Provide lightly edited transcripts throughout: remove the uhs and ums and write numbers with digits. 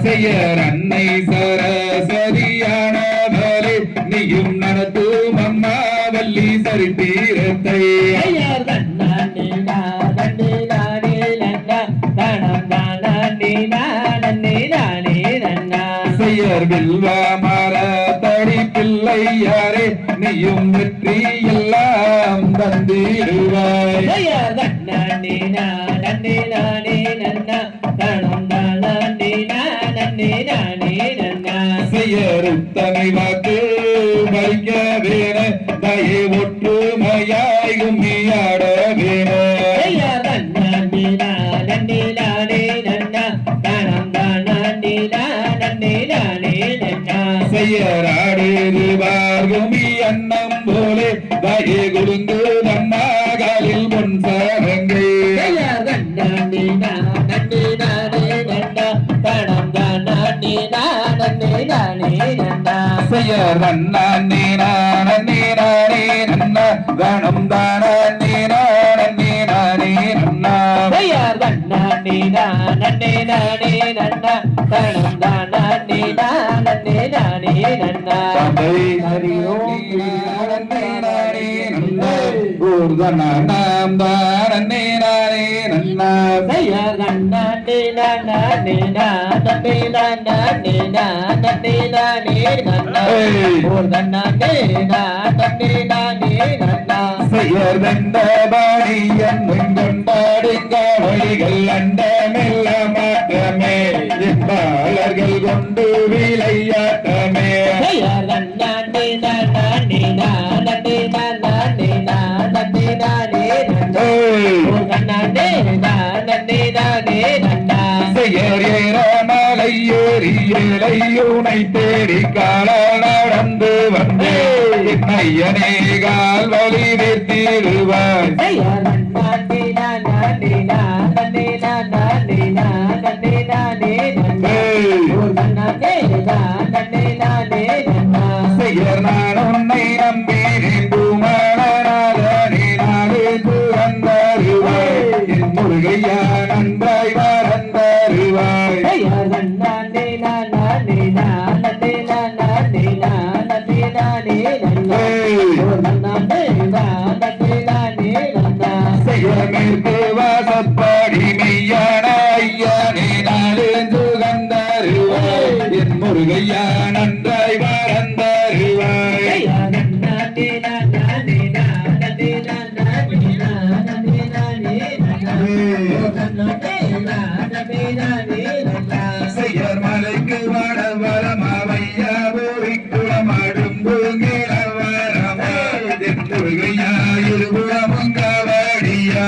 செய்யர் அன்னை சரஸ்வதியானவளே நீயும் நடத்தும் அம்மா வள்ளி சரித்திரத்தை செய்யர் வில்வா மர தடி பிள்ளையாரே நீயும் வெற்றி எல்லாம் தந்திடுவாய் செய்யறுத்தனை வாக்கு வைக்க வேண தயை ஒற்றுமையாய் கும்மியாட வேண செய்யறாடுவார் கும்மி அன்னம் போலே தயை கொடுந்து நம்மாகாலில் பொன் சரங்கை செய்யர் நன்னே நானே நானே நன்னா கணம் தானே நானே நானே நன்னா செய்யர் நன்னே நானே நானே நன்னா கணம் தானே நானே நானே நன்னா தந்தை ஹரி ஓம் நானே நானே நன்னா ஊர்தனா நாம் தானே நானே நன்னா செய்யர் நன்னே நானே நானே நானே நானே நானே நன்னா ஊர்தனா நானே நானே நன்னா செய்யர் வெந்தபாடி என்னும் கொண்டாடுங்க வழிகள் அண்டமெல்ல மாற்றமே பாலர்கள் கொண்டு விளையாட்டமே செய்யர் நன்னே நானே நானே நானே நானே நானே நன்னா ஊர்தனா நானே நானே நன்னா செய்யர் ஏறமலை ஏறி இலையுனை தேடி கால நடந்து வந்தே ஐயனே கால் வழி நிறுத்திடுவாய் செய்யர் நான் உன்னை நம்பினேன் பூமணநாதனே நாடு துறந்தருவாய் என் முருகையா நன்றாய் மறந்தருவாய் மேற்கு வாசப்பாடி மெய்யான ஐயனே நாடு சுகந்தருவாய் என் முருகையா நன்றாய் மறந்தருவாய் செய்யர் மலைக்கு வட வரமாவையா போவிக்குளமாடும் பூங்கிலவரமா என் முருகையா இருபுறமும் கவடியா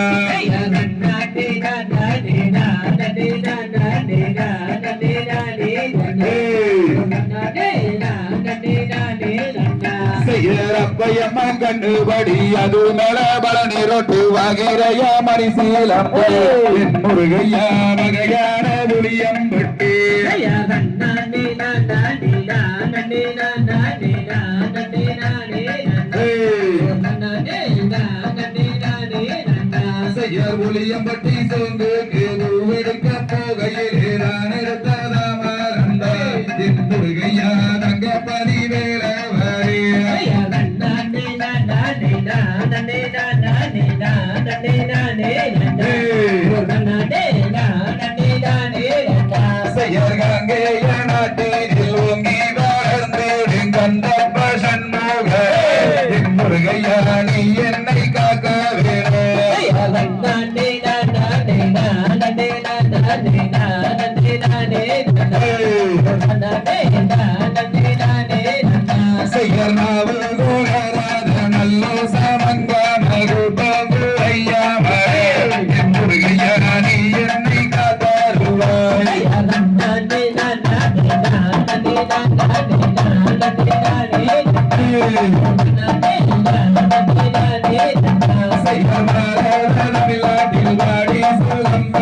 செய்யர் அப்பையம்மா கண்டுபடி அது நல பலனி ரொட்டு வாகிரையா மணிசீலம் என் முருகையா வகையான புளியம் பட்டு செய்யர் புளியம் பட்டி சொந்து எடுக்க போகையில் நான் எடுத்ததாமரந்தாய் என் முருகையா தங்க பதிவேல செய்யர் கங்கைய நாட்டில் ஓங்கி வளர்ந்து கந்த பசன்முக என் முருகையா நீ என்னை காக்க செய்யர் நாவு கோகராத நல்லோ சமங்க மகுபையா என் முருகையா நீ என்னை காத்தருவாய் செய்யர் மாறில் வாடி சுலம்ப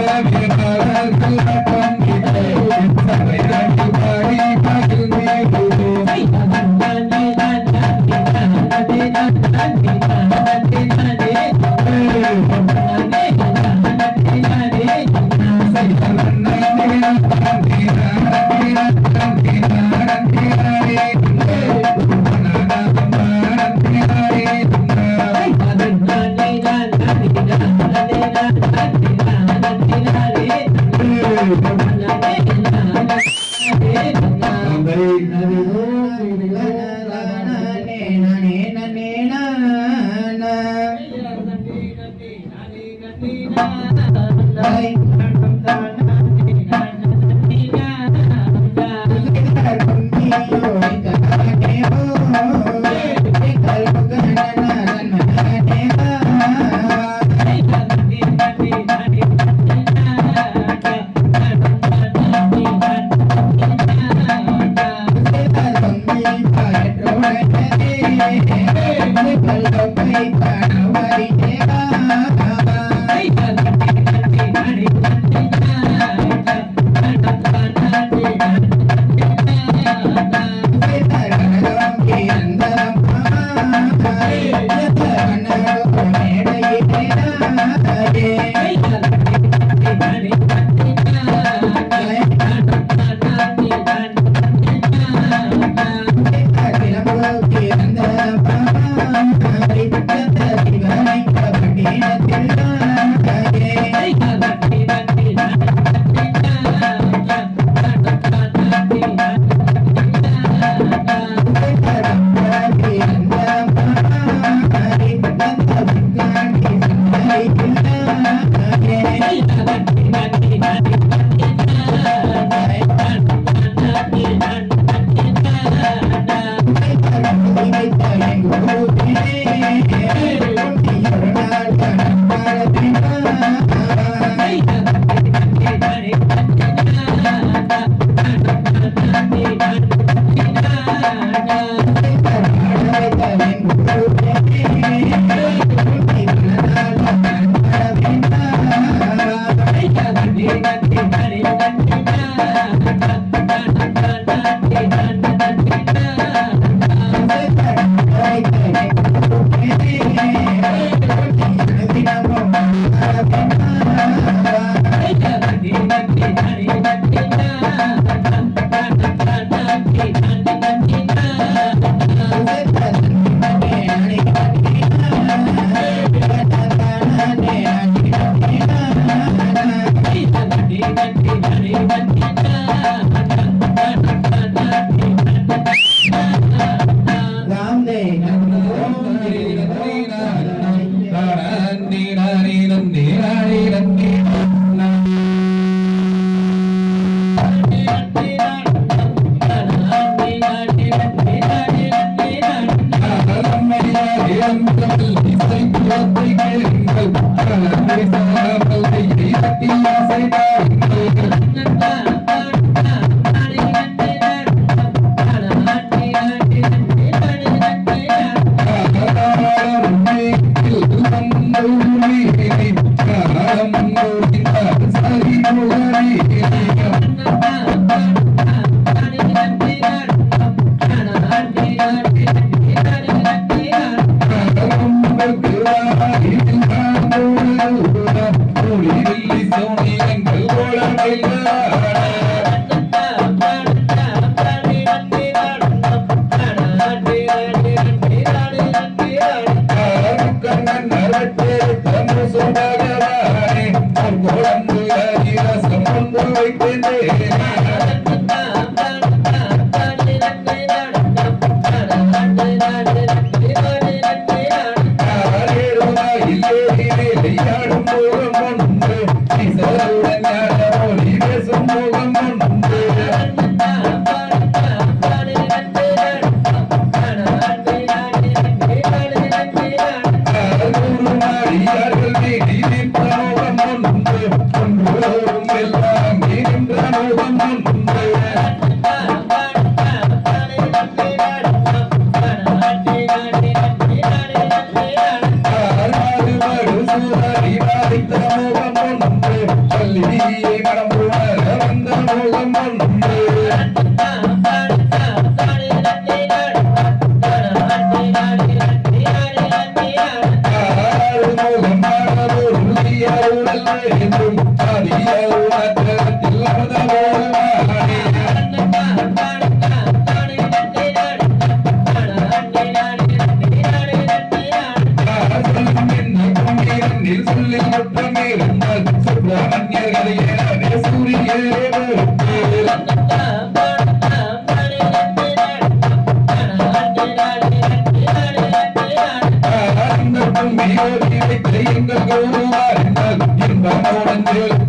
என்றும் ஆதியால் மாற்றத்தில் அவதவோ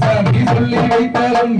சாமி சொல்லி வைத்தாலும்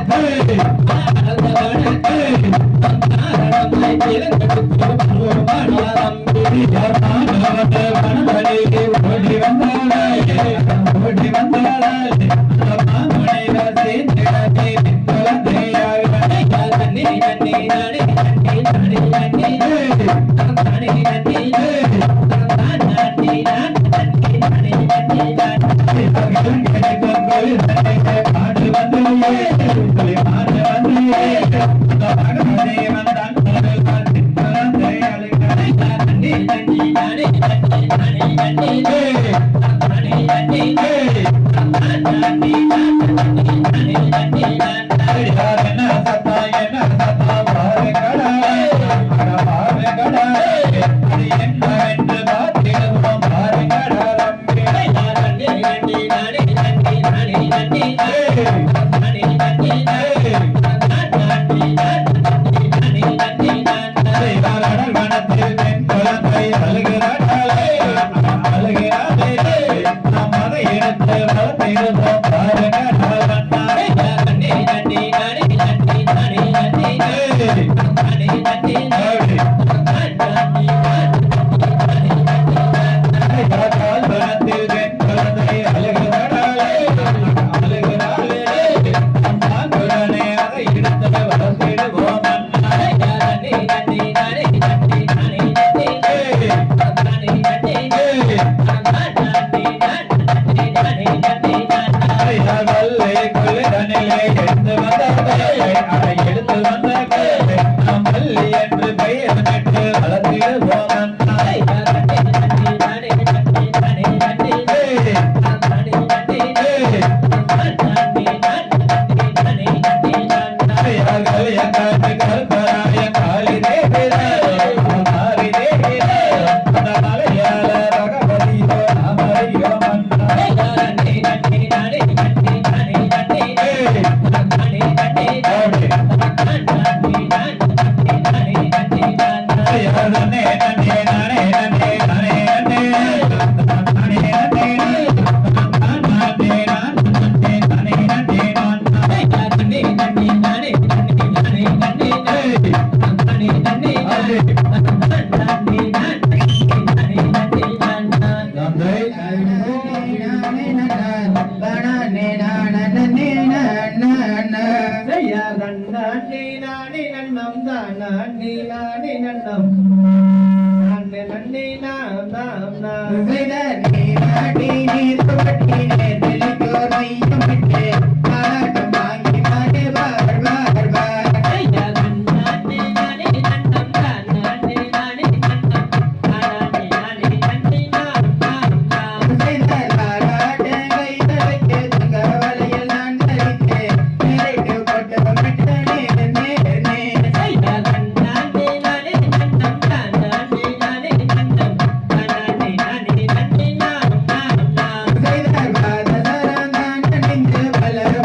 Hey! Bala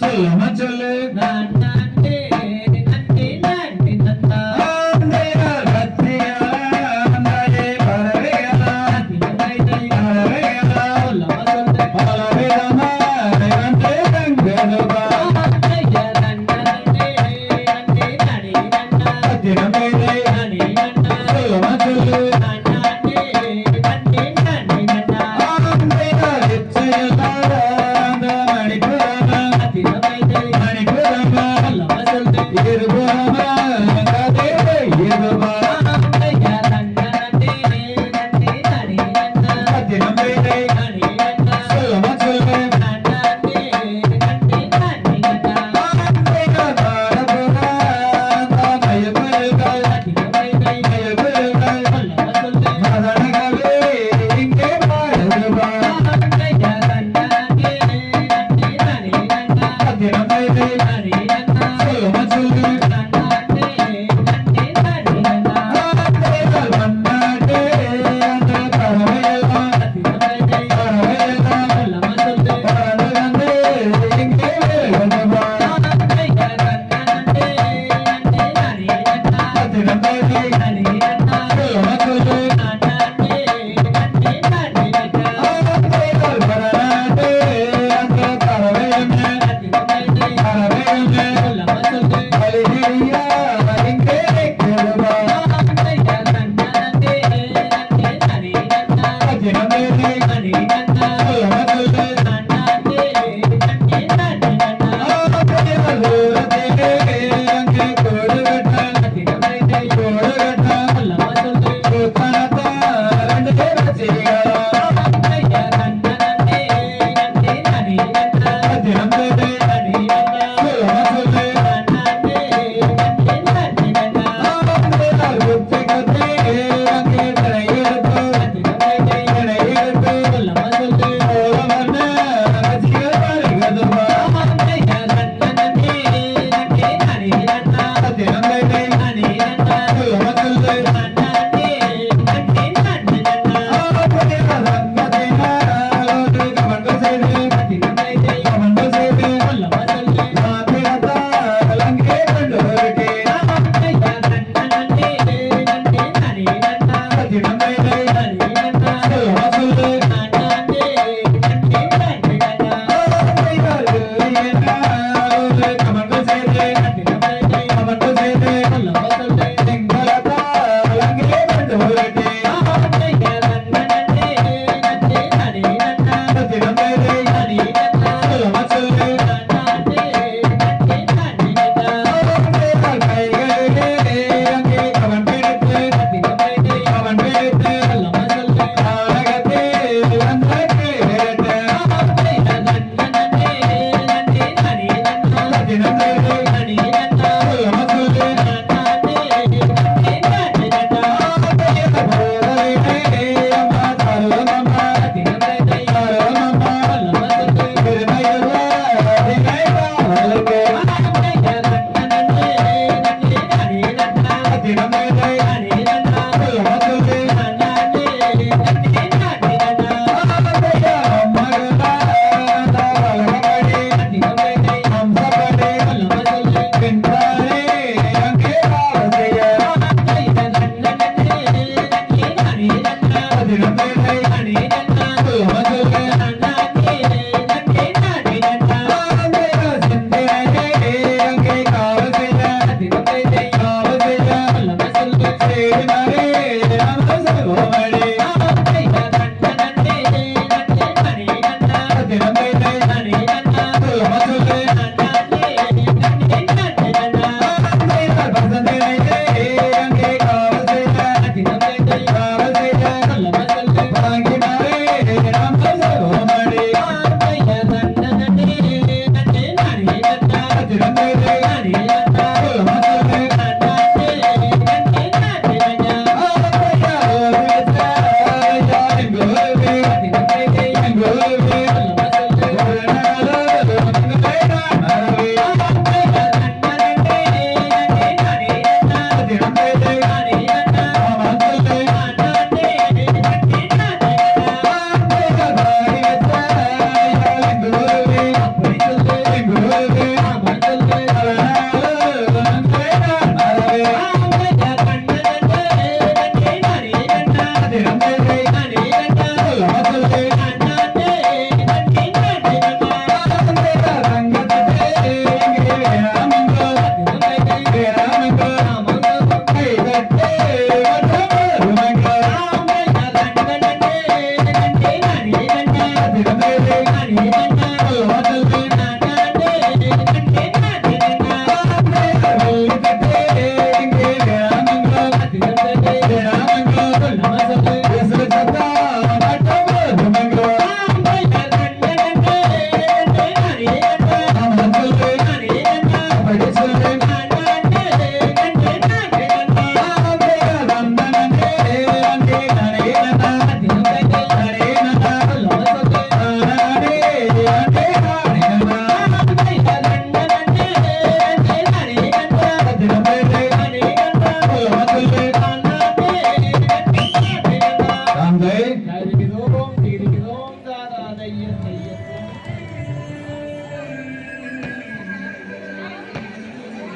சொல்லாம சொல்லு Hallelujah.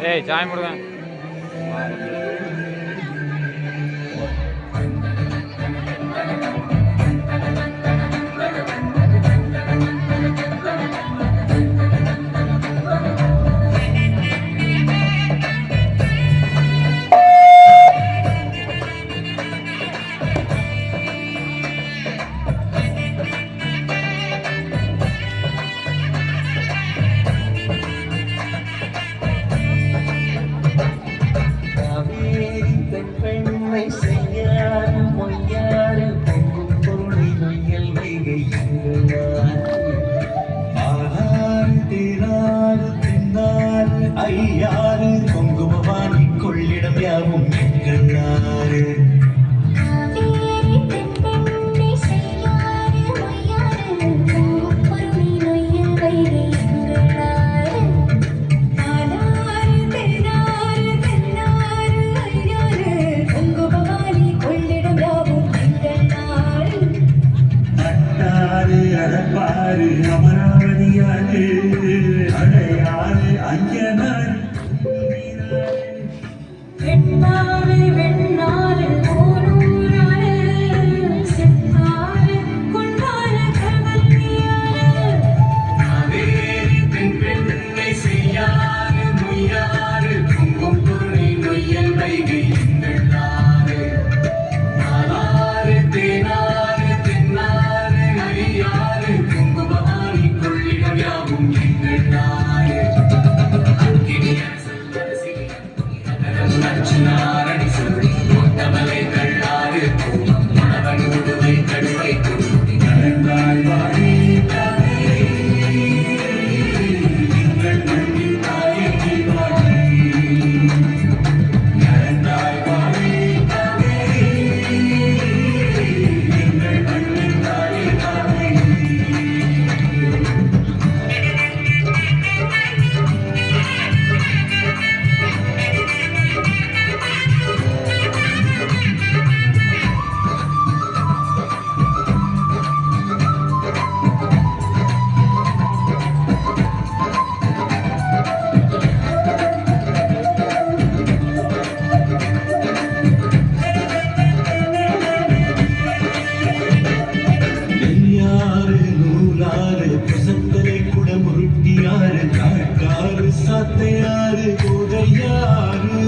ஏய் சாயம் கொடுங்க. ஐயாறு பொங்குபவானி கொள்ளிடம் யாவும் எங்களாறு அடப்பாறு அமராவதியாறு அடையாறு அஞ்சனாறு வெண்ணாறு வெண்ணாறு போனூராறு செத்தாறு கொண்டாறு கவல்லியாறு காவேரி தென்பெண்ணை செய்யாறு மொய்யாறு பொங்கும் துணை நொய்யல் வைகை எங்களாறு நாளாறு தேனாறு தென்னாறு ஐயாறு பொங்குபவானி கொள்ளிடம் யாவும் எங்களாறு அர்ச்சனாரணி சொல்லி கொண்டவளை கள்ளாறு மணவன் உடுவை கடுவை கொடுத்தி நடந்தாய் வாழி எங்கள் மண்ணின் தாயை வாழி நடந்தாய் வாழி எங்கள் மண்ணின் தாயை வாழி நெய்யாறு நூலாறு புசத்தலை குடமுருட்டியாறு காக்காறு சாத்தையாறு கோதையாறு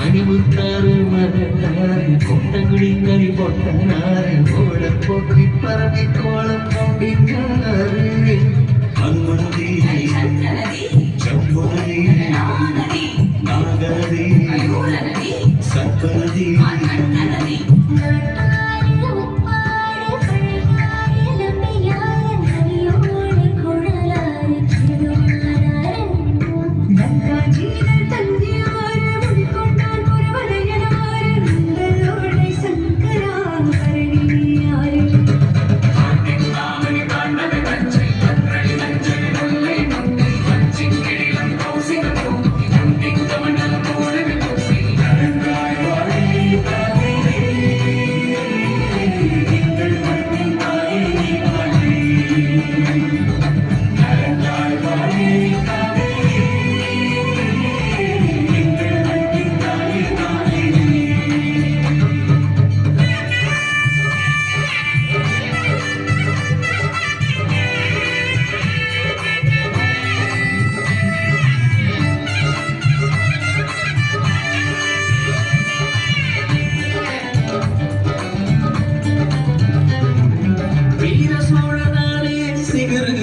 அணிமுத்தாறு மரத்தாறு கொட்டங்குடி கறி பொட்டனாறு ஓடப்போக்கி பரவி கோலம் கொண்டிங்காறு அங்கனதி சம்புனதி நாகநதி சப்பநதி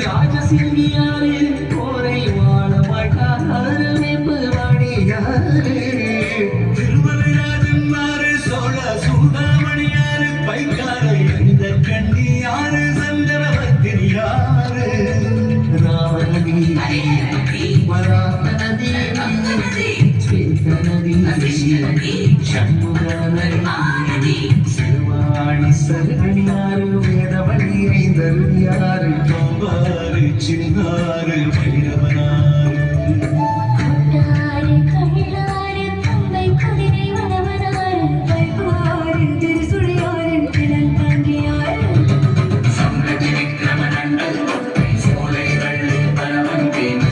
ராஜசிங்கியாரே கோரை வாழ மாட்டாரு வெப்பு வாணியாரு திருமலைராஜன்மாரு சோழ சூடாமணியாரு பைக்காரை அந்த கண்ணியாரு சந்திரவத்திரியாரு ராமநதி வராநதி ஸ்வேதநதி சண்முகநதி சிறுவாணி சரணியாரு வேதவழி ஐந்தருளியாரு பாம்பாறு சின்னாறு பைரவனாறு சோலை வெள்ளி பரவந்தேன்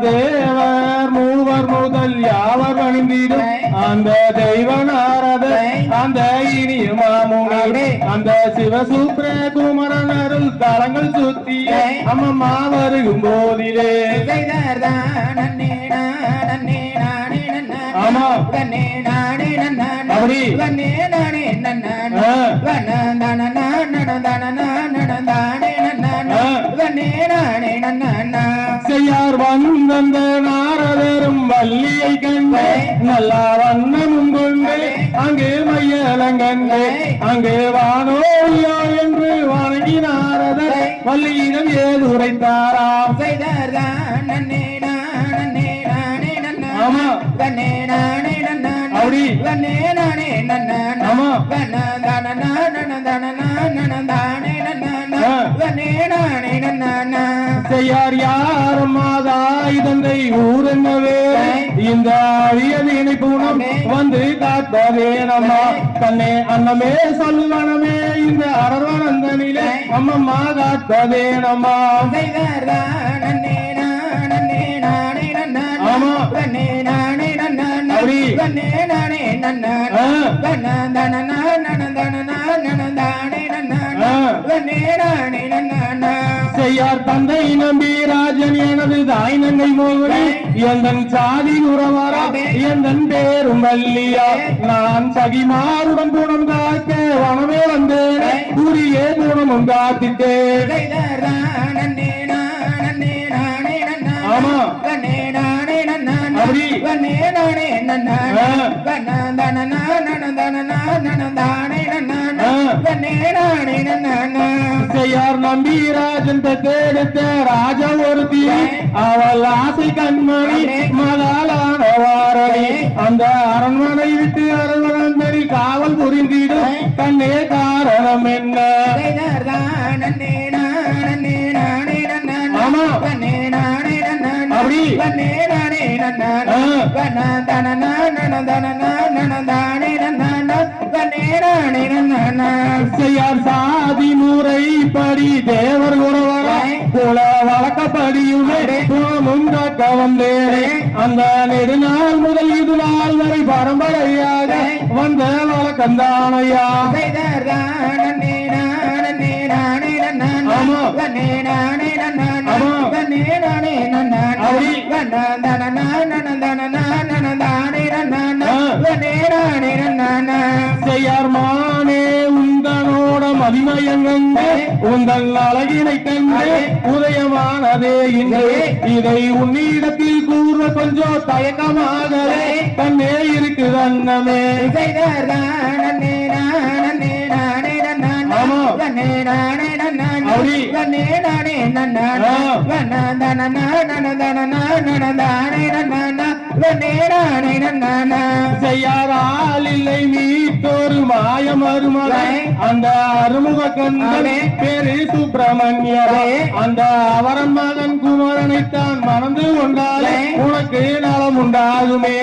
தேவர் மூவர் முதல் யாவர் பணிந்திடும் அந்த தெய்வ நாரதை அந்த இனிய மாமுனி அந்த சிவசூத்ர குமரன் அருள் தலங்கள் சுத்தி அம்மம்மா வருகும் போதிலே ஆமா அப்படி செய்யார் வந்த நாரதரும் வள்ளியை கண்டு நல்லா வண்ணமும் கொண்டு அங்கே மையலங்கண்டு அங்கே வானோயா என்று வணங்கி நாரதர் வள்ளியிடம் ஏது உரைத்தாராம் ஆமா அப்படி ஆமா செய்யார் யார் மாதா இதனை ஊரென்னவே இந்த அழியதீனை பூனம் வந்து காத்ததே நம்மா தன்னை அன்னமே சொல்வனமே இந்த அரவணந்தனிலே அம்மம்மா காத்ததே நம்மா ஆமா அப்படி செய்யார் தந்தை நம்பி ராஜன் எனது தாய் நங்கை மோகனி எந்தன் சாதி உறவாரா எந்தன் பேரும் வள்ளியா நான் சகிமாருடன் குணம் காக்க வனமே வந்தேன் உரிய குணமும் காத்திட்டேன் ஆமா அப்படி செய்யார் நம்பி ராஜன் தேடுத்த ராஜா ஒருத்தி அவள் ஆசை கண்மணி மதாலான வாரணி அந்த அரண்மனை விட்டு அரண்மனை காவல் கண்ணே காரணம் என்ன ஆமா அப்படி செய்யார் சாதி முறைப்படி தேவர் உறவராய் குல வழக்கப்படியுமே குணமும் காக்க வந்தேனே அந்த நெடுநாள் முதல் இது நாள் வரை பரம்பரையாக வந்த வழக்கந்தானையா செய்யார் மானே உந்தனோட மதிமயங்கண்டு உந்தன் அழகினை கண்டு உதயமானதே இன்று இதை உன்னிடத்தில் கூற கொஞ்சம் தயக்கமாகவே தன்னே இருக்குது அன்னமே செய்யாரால் இல்லை மீட்டொரு மாயம் அருமலை அந்த அருமுக கண்ணே பேரு சுப்பிரமணியரே அந்த அவரன் மகன் குமரனைத்தான் மணந்து கொண்டாலே உனக்கு நலம் உண்டாகுமே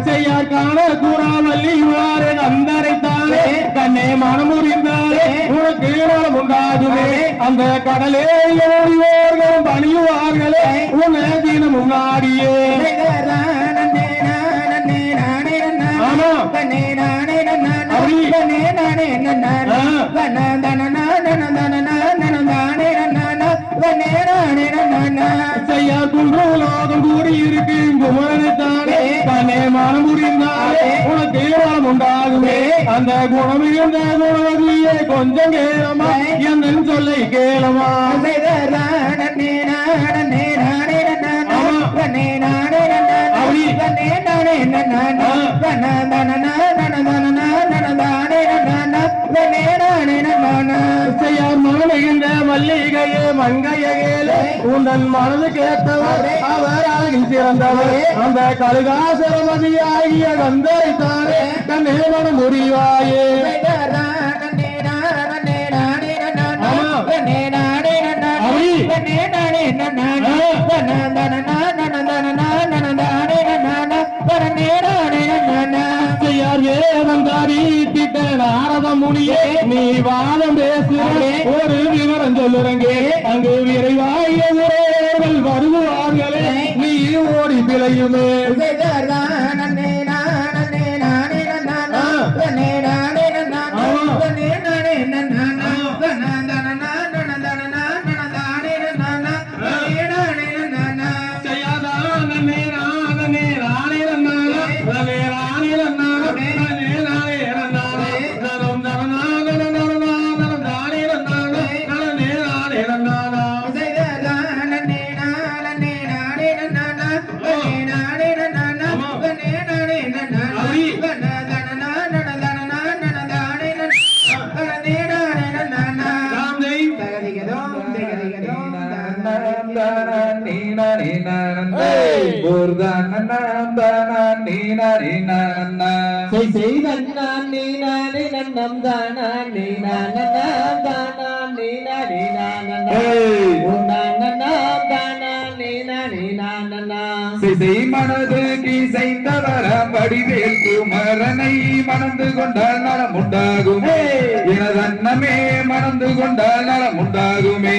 செய்யார் காண கூறாமல்லி அந்தரைத்தானே கண்ணே மனமுறிந்தாலே உனக்கு நலம் உண்டாகுமே அந்த கடலே ஓடியோர்களும் பணியுவார்களே உன்னை தினம் முன்னாடியே ஆமா செய்யார் குன்றோலோகம் கூடியிருக்கு குமரனைத்தானே தன்னை மனம் புரிந்தாலே உனக்கு நலம் உண்டாகுமே அந்த குணம் இருந்த குணவதியே கொஞ்சம் கேளமா என் சொல்லை கேளமா செய்யார் மகனுகின்ற மல்லிகையே மங்கையேலே உந்தன் மனது கேட்டவர் அவர் அழகில் சிறந்தவர் அந்த கழுகாசரமதியாகிய கந்தரைத்தானே தன்னை மனம் புரிவாயே செய்யார் ஏவந்தாரி திட்ட நாரத முனியே நீ வாதம் பேசுகிறே ஒரு விவரம் சொல்லுறங்கே அங்கு விரைவாய உறவுகள் வருவார்களே நீ ஓடி பிழையுமே மனது கீசைந்தவர வடிவேல் குமரனை மணந்து கொண்டால் நலம் உண்டாகுமே எனதன்னமே மணந்து கொண்டால் நலம் உண்டாகுமே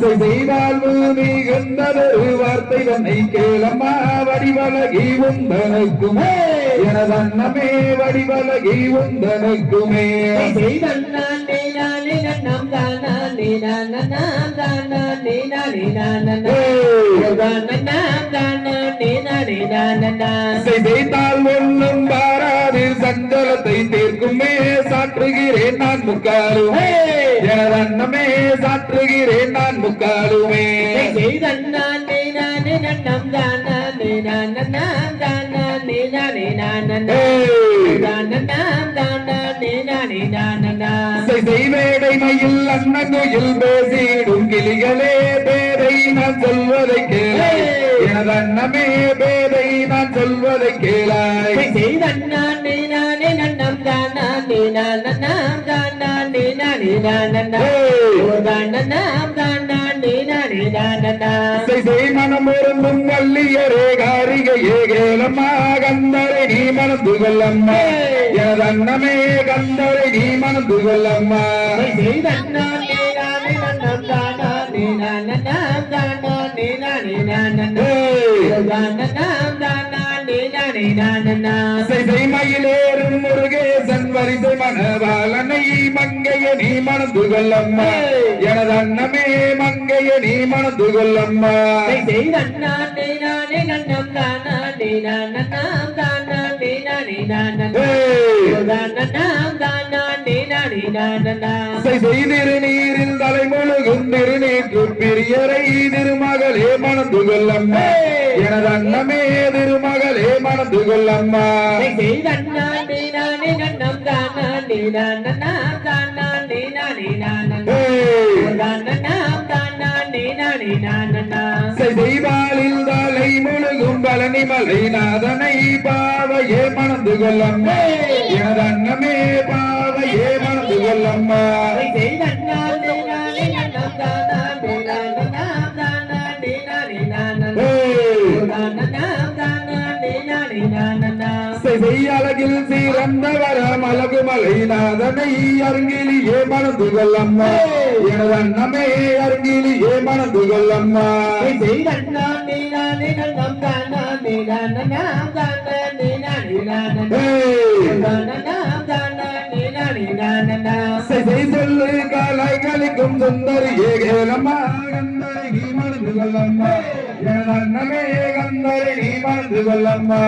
செய்தால் மிகுந்ததொரு வார்த்தை தன்னை கேளம்மா வடிவலகி உந்தனுக்குமே எனதன்னமே வடிவலகி உந்தனுக்குமே செய்தால் ஒன்றும் பாராது சஞ்சலத்தை தீர்க்குமே சாற்றுகிறேன் நான் முக்காலுமே எனதன்னமே சாற்றுகிறேன் நான் முக்காலுமே செய்தன்னானே நானே நன்னம் தானே நானன்னாம் தானே நானே நானன்னா தானன்னாம் தானே நானே நானன்னா செய்வேடை மயில் அன்னங்குயில் பேசிடும் கிளிகளே பேரை நான் சொல்வதை கேளாய் எனது அன்னமே பேரை நான் சொல்வதை கேளாய் செய்தன்னானே நானே நன்னம் தானே நானன்னாம் தானே நானே நானன்னா தானன்னாம் தானே நானே நானன்னா செய் மனம் இருந்தும் வள்ளியரே காரிகையே கேளம்மா கந்தரை நீ மணந்து கொள்ளம்மா எனது அன்னமே கந்தரை நீ மணந்து கொள்ளம்மா செய்தன்னானே நானே நன்னம் தானே நானன்னாம் தானே நானே நானன்னா தானன்னாம் தானே நானே நானன்னா மயிலேறும் முருகேசன் வரிசை மணவாளனை மங்கைய நீ மணந்து கொள்ளம்மா எனது அன்னமே மங்கைய நீ மணந்து கொள்ளம்மா செய்தன்னானே நானே நன்னம் தானே நானன்னாம் தானே நானே நானன்னா தானன்னாம் தானே நானே நானன்னா செய்திரு நீரில் தலைமுழுகும் திருநீற்று பிரியரை திருமகளே மணந்து கொள்ளம்மா எனது அன்னமே திருமகளே மணந்து கொள்ளம்மா செய்தன்னானே நானே நன்னம் தானே நானன்னாம் தானே நானே நானன்னா தானன்னாம் தானே நானே நானன்னா செய்வாளில் தலை முழுகும் பழனி மலை நாதனை பாவையே மணந்து கொள்ளம்மா எனது அன்னமே பாவையே மணந்து கொள்ளம்மா செய்தன்னானே நானே நன்னம் தானே நானன்னாம் தானே நானே நானன்னா தானன்னாம் தானே நானே நானன்னா அழகில் சீரந்தவர மலகு மலை நாதனை அருங்கிலியே மணந்து கொள்ளம்மா எனது அன்னமே அருங்கிலியே மணந்து கொள்ளம்மா செய்தன்னானே நானே நன்னம் தானே நானன்னாம் தானே நானே நானன்னா தானன்னாம் தானே நானே நானன்னா சொல்லு காலை கலிக்கும் சுந்தரியே கேளம்மா கந்தரை நீ மணந்து கொள்ளம்மா எனது அன்னமே கந்தரை நீ மணந்து கொள்ளம்மா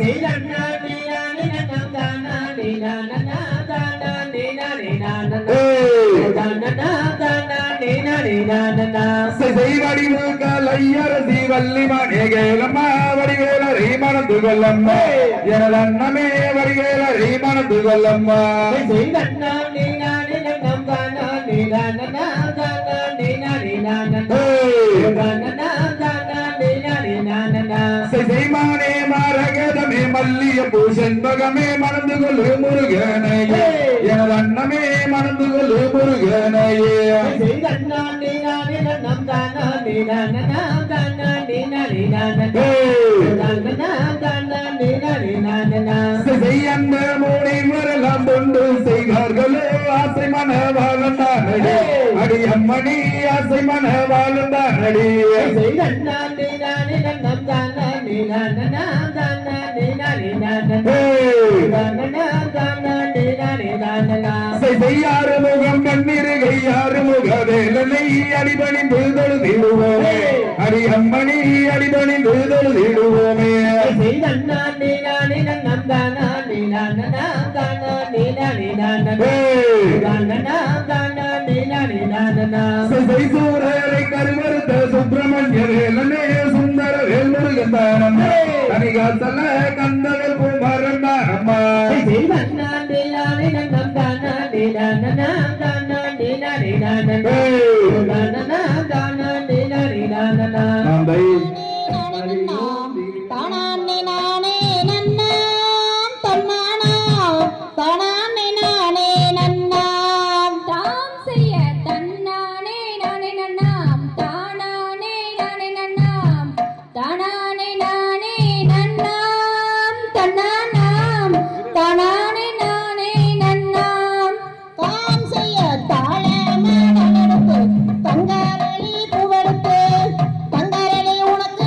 செய்தன்னானே நானே நன்னம் தானே நானன்னாம் தானே நானே நானன்னா தானன்னாம் தானே நானே நானன்னா வடிவு கலையரசி வள்ளிமணே கேளம்மா வடிவேலரை மணந்து கொள்ளம்மா எனது அன்னமே வடிவேலரை மணந்து கொள்ளம்மா செய்தன்னானே நானே நன்னம் தானே நானன்னாம் தானே நானே நானன்னா தானன்னாம் தானே நானே நானன்னா செய்மானே மாரகதமே மல்லிய பூசென்பகமே மணந்து கொள்ளு முருகனையே எனது அன்னமே மணந்து கொள்ளு முருகனையே செய்தன்னானே நானே நன்னம் தானே நானன்னாம் தானே நானே நானன்னா தானன்னாம் தானே நானே நானன்னா செய்யந்த மூனை வரலாம் தொண்டு செய்வார்களே ஆசை மன வாழ்ந்தானடி அடி அம்மணி ஆசை மன வாழ்ந்தானடி செய்தன்னானே நானே நன்னம் தானே நானன்னாம் தானே நானே நானன்னா தானன்னாம் தானே நானே நானன்னா செய்யாறு முகம் கண்ணிருகை யாறு முக வேலனை அடிபணி தொழுதிடுவோமே அடி அம்மணி அடிபணி தொழுதிடுவோமே செய்தன்னானே நானே நன்னம் தானே நானன்னாம் தானே நானே நானன்னா தானன்னாம் தானே நானே நானன்னா சூரரை கருவறுத்த சுப்பிரமணிய வேலனே சுந்தர வேல்முருகன் தானம்மா தனிகாத்தல கந்தவேல் பூமரன் தானம்மா செய்தன்னானே நானே நன்னம் தானே நானன்னாம் தானே நானே நானன்னா தானன்னாம் தானே நானே நானன்னா தானானே நானே நன்னாம் தன்னானாம் தானானே நானே நன்னாம் தாம் செய்ய தன்னானே நானே நன்னாம் தானானே நானே நன்னாம் தானானே நானே நன்னாம் தன்னானாம் தானானே நானே நன்னாம் தாம் செய்ய தாளமான நடப்பு தங்காரளி பூவெடுப்பு தங்காரளி உனக்கு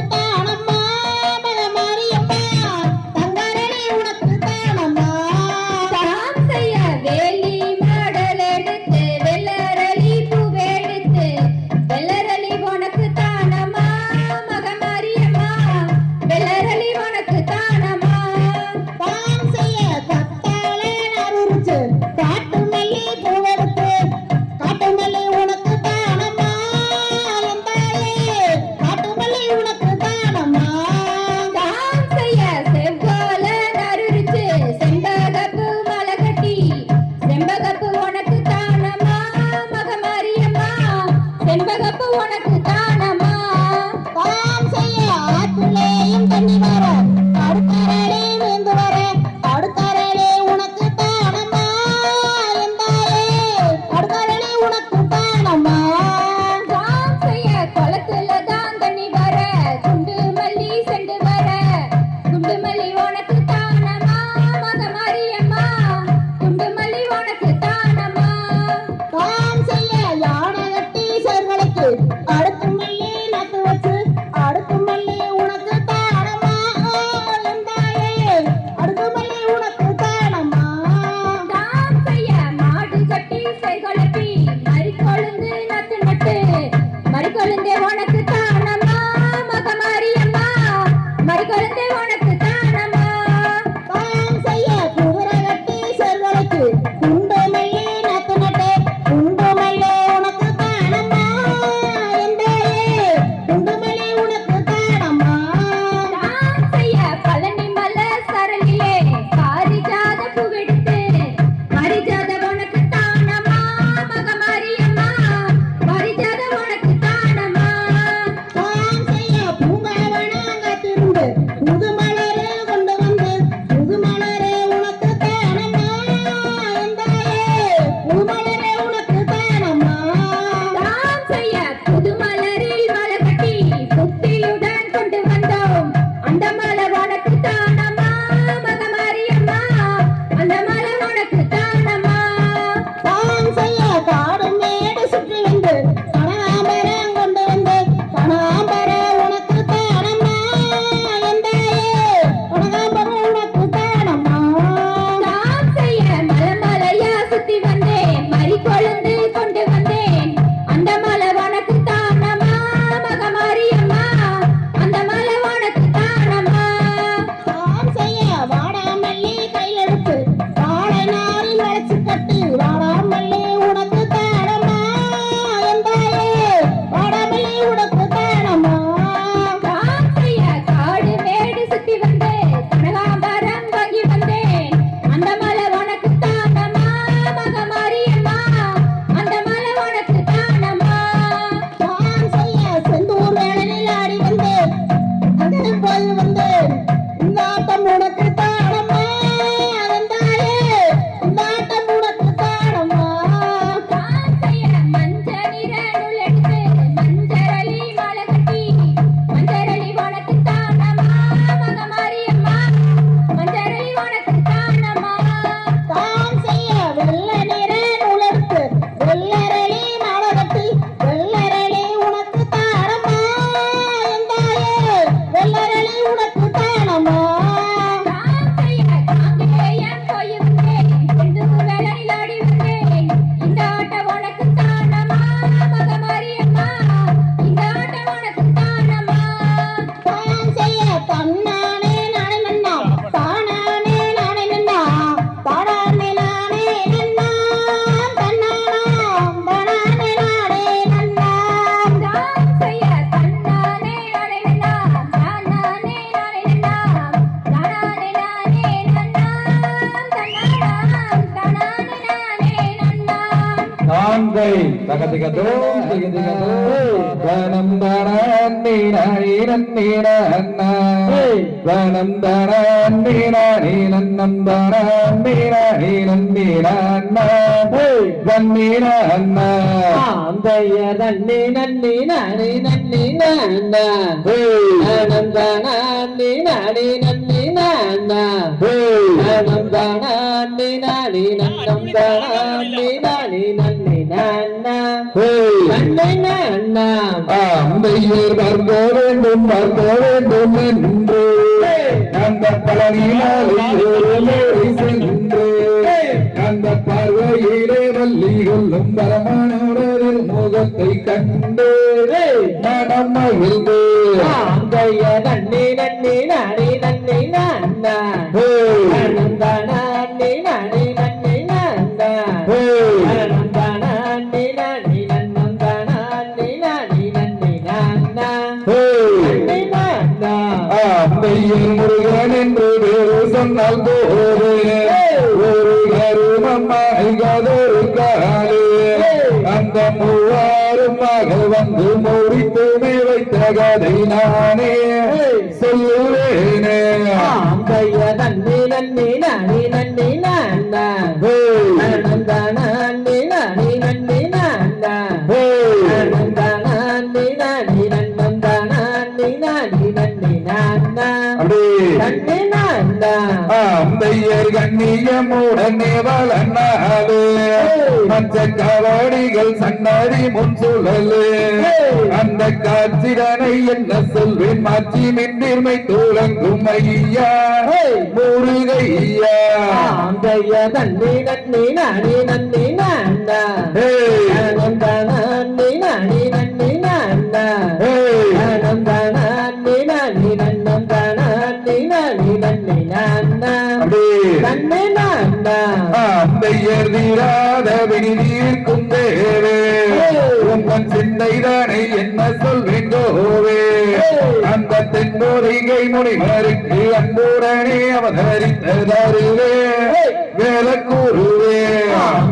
தை தகதிகதோம் திகதிகதோம் வனம் தானே நானே நன்னே நன்னா வனம் தானே நானே நன்னம் தானே நானே நன்னே நன்னா வன்னே நன்னா தைய நன்னி நன்னி நானே நன்னி நானா நந்தானி நானி நன்னி நானா நந்தானி நானி நன்னம் தானி நானி நன்னி நானா நன்னி நானா அம்பையர் வர்க்க வேண்டும் என்று அந்த பழனியாலை சென்று அந்த பார்வையிலே வள்ளி கொள்ளும் பரமனுடைய முகத்தை கண்டு மனம் மகிழ்ந்து தைய நன்னி நன்னி நானி நன்னி நானா நந்தானி நானி நன்னி நானா நந்தானி நானி நன்னம் தானி நானி நன்னி நானா நன்னி நானா அம்பையர் முருகன் என்று வேறு சொன்னால் போது ஒரு கருமம்மாய்கதொரு காலே அந்த மூவாருமாக வந்து முடித்துமே வைத்த கதை நானே சொல்லுவேனே தைய நன்னி நன்னி நானி நன்னி நானா நந்தானி நானி நன்னி நானா நந்தானி நானி நன்னம் தானி நானி நன்னி நானா நன்னி நானா அம்பையர் கண்ணியமுடனே வளர்னாலே மற்ற கவடிகள் சன்னதி முன் சுழலே அந்த காட்சிடனை என்ன சொல்வேன் மாற்றி மின்னிர்மை துளங்கும் ஐயா முருகையா தைய நன்னி நன்னி நானி நன்னி நானா நந்தானி நானி நன்னி நானா நந்தானி நானி நன்னம் தானி நானி நன்னி நானா நன்னி நானா அம்பையர் தீராத வினிதீர்க்கும் தேவே உங்கள் சிந்தைதானே என்ன சொல்வேன் கோவே அந்த தென்போதிகை முனிவருக்கு அன்புடனே அவதரித்ததருவே வேலக்கூறுவே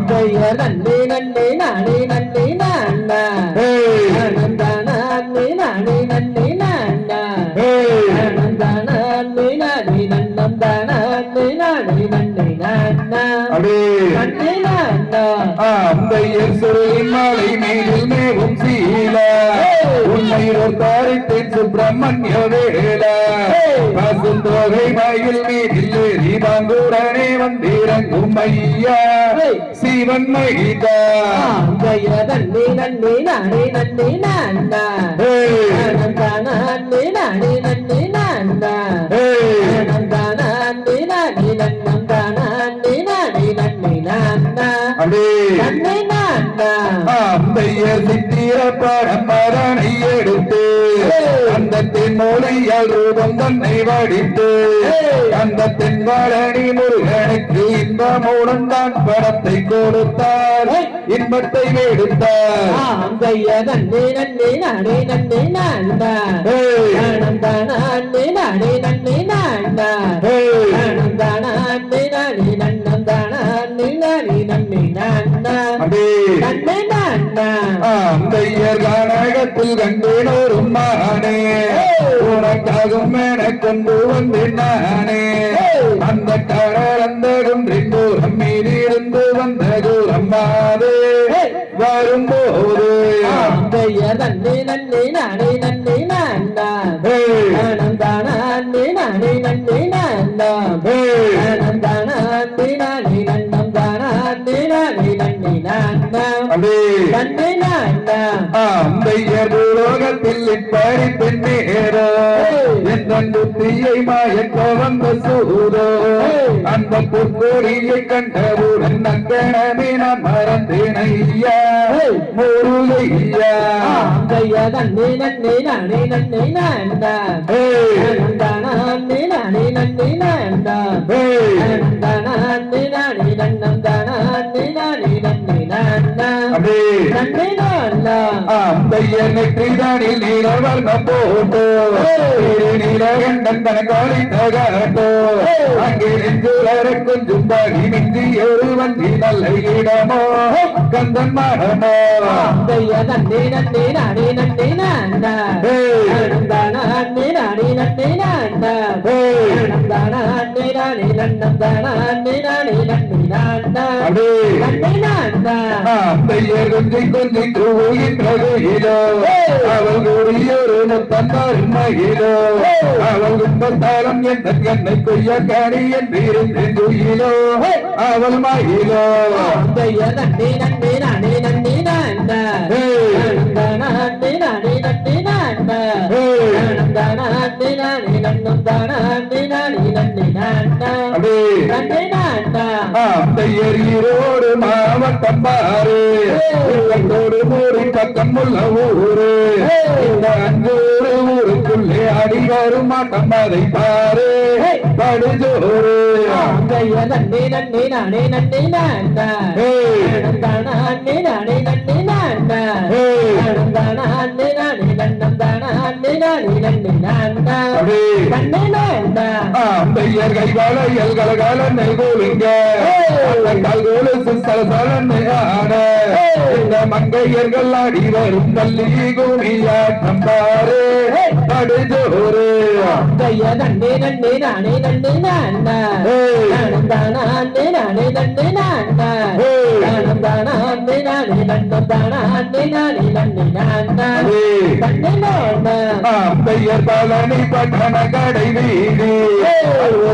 தைய நன்னி நன்னி நானி நன்னி நானா நந்தானி நானி நன்னி நானா நந்தானி நானி நன்னம் தானி நானி நன்னி நானா நன்னி நானா அம்பையர் சொல்லின் மாலை மேலில் மேவும் சீல உன்னை ஒரு தாரித்தேன் சுப்பிரமணிய வேல பசுந்தொகை மயில் மீதில் ஏறி பாங்குடனே வந்திறங்கும் ஐயா சிவன் மகிதா தைய நன்னி நன்னி நானி நன்னி நானா நந்தானி நானி நன்னி நானா நந்தானி நானி நன்னம் தானி நானி நன்னி நானா நன்னி நானா அம்பையர் சித்திர பரம்பரனை எடுத்து அந்த தென்மொழியால் ரூபம் தன்னை வடித்து அந்த தென்வாழனி முருகனுக்கு இன்பமுடன் தான் படத்தை கொடுத்தார் இன்பத்தை எடுத்தார் தைய நன்னி நன்னி நானி நன்னி நானா நந்தானி நானி நன்னி நானா நந்தானி நானி நன்னம் தானி நானி நன்னி நானா நன்னி நானா அம்பையர் கனகத்தில் கண்டேனோரும் மானே உனக்காகும் என கொண்டு வந்தேன் நானே அந்த கடல் அந்த குன்றின் தூரம் மீதிருந்து வந்த தூரம் மாதே வரும்போது தைய நன்னி நன்னி நானி நன்னி நானா நந்தானி நானி நன்னி நானா நந்தானி நானி நன்னம் தானி நானி நன்னி நானா நன்னி நானா அம்பையர் பூலோகத்தில் இப்படி பெண்ணேரோ எந்த புத்தியை மயக்க வந்த சூதோ அந்த பொற்கொடியை கண்டவுடன் நக்கணமே நான் மறந்தேன் ஐயா முருகையா தைய நன்னி நன்னி நானி நன்னி நானா நந்தானி நானி நன்னி நானா நந்தானி நானி நன்னம் தானி நானி நன்னி நானா நன்னி நானா அம்பையர் நெற்றிதானில் நீலவர்ணம் போட்டோ நீலகண்டன் தனக்காலி தகாட்டோ அங்கே நெஞ்சுலர கொஞ்சம் பாடி மிஞ்சி ஒரு வந்தி நல்ல இடமோ கந்தன் மரமோ நன்னே நன்னே நானே நன்னே நான்டா நந்தானா அண்ணே நானே நன்னே நான்டா நந்தானா அண்ணே நானே நந்தானா அண்ணே நானே நன்னே நான்டா நன்னே நான்டா பெயர் கொஞ்சம் கொஞ்சம் தூகின்றது இதோ அவள் கூடியொரு முத்தந்தார் மகிழோ அவள் கும்பத்தாலம் எந்த கண்ணை கொய்ய காணி என்றிருந்தேன் துயிலோ அவள் மகிழோ நன்னே நன்னே நானே நன்னே நான்டா நந்தானா அண்ணே நானே நன்னே நான்டா நந்தானா அண்ணே நானே நந்தானா அண்ணே நானே நன்னே நான்டா நன்னே நான்டா பெயர் ஈரோடு மாவட்டம் பாரு உள்ளத்தோடு மூடி பக்கம் உள்ள ஊரு இந்த அஞ்சூறு ஊருக்குள்ளே அடி வரும் மாட்டம் அதை பாரு படுஜோரு நன்னே நன்னே நானே நன்னே நான்டா நந்தானா அண்ணே நானே நன்னே நான்டா நந்தானா அண்ணே நானே நந்தானா அண்ணே நானே நன்னே நான்டா நன்னே நான்டா பெயர் கைகாலையல் கலகாலனை போலுங்க கல்கோலு சலசலனை ஆட இந்த மங்கையர்கள் ஆடி வரும் பள்ளி குமியாட்டம் பாரு படுஜோரு நன்னே நன்னே நானே நன்னே நான்டா நந்தானா அண்ணே நானே நன்னே நான்டா நந்தானா அண்ணே நானே நந்தானா அண்ணே நானே நன்னே நான்டா நன்னே நான்டா பெயர் பழனி பட்டண கடை வீதி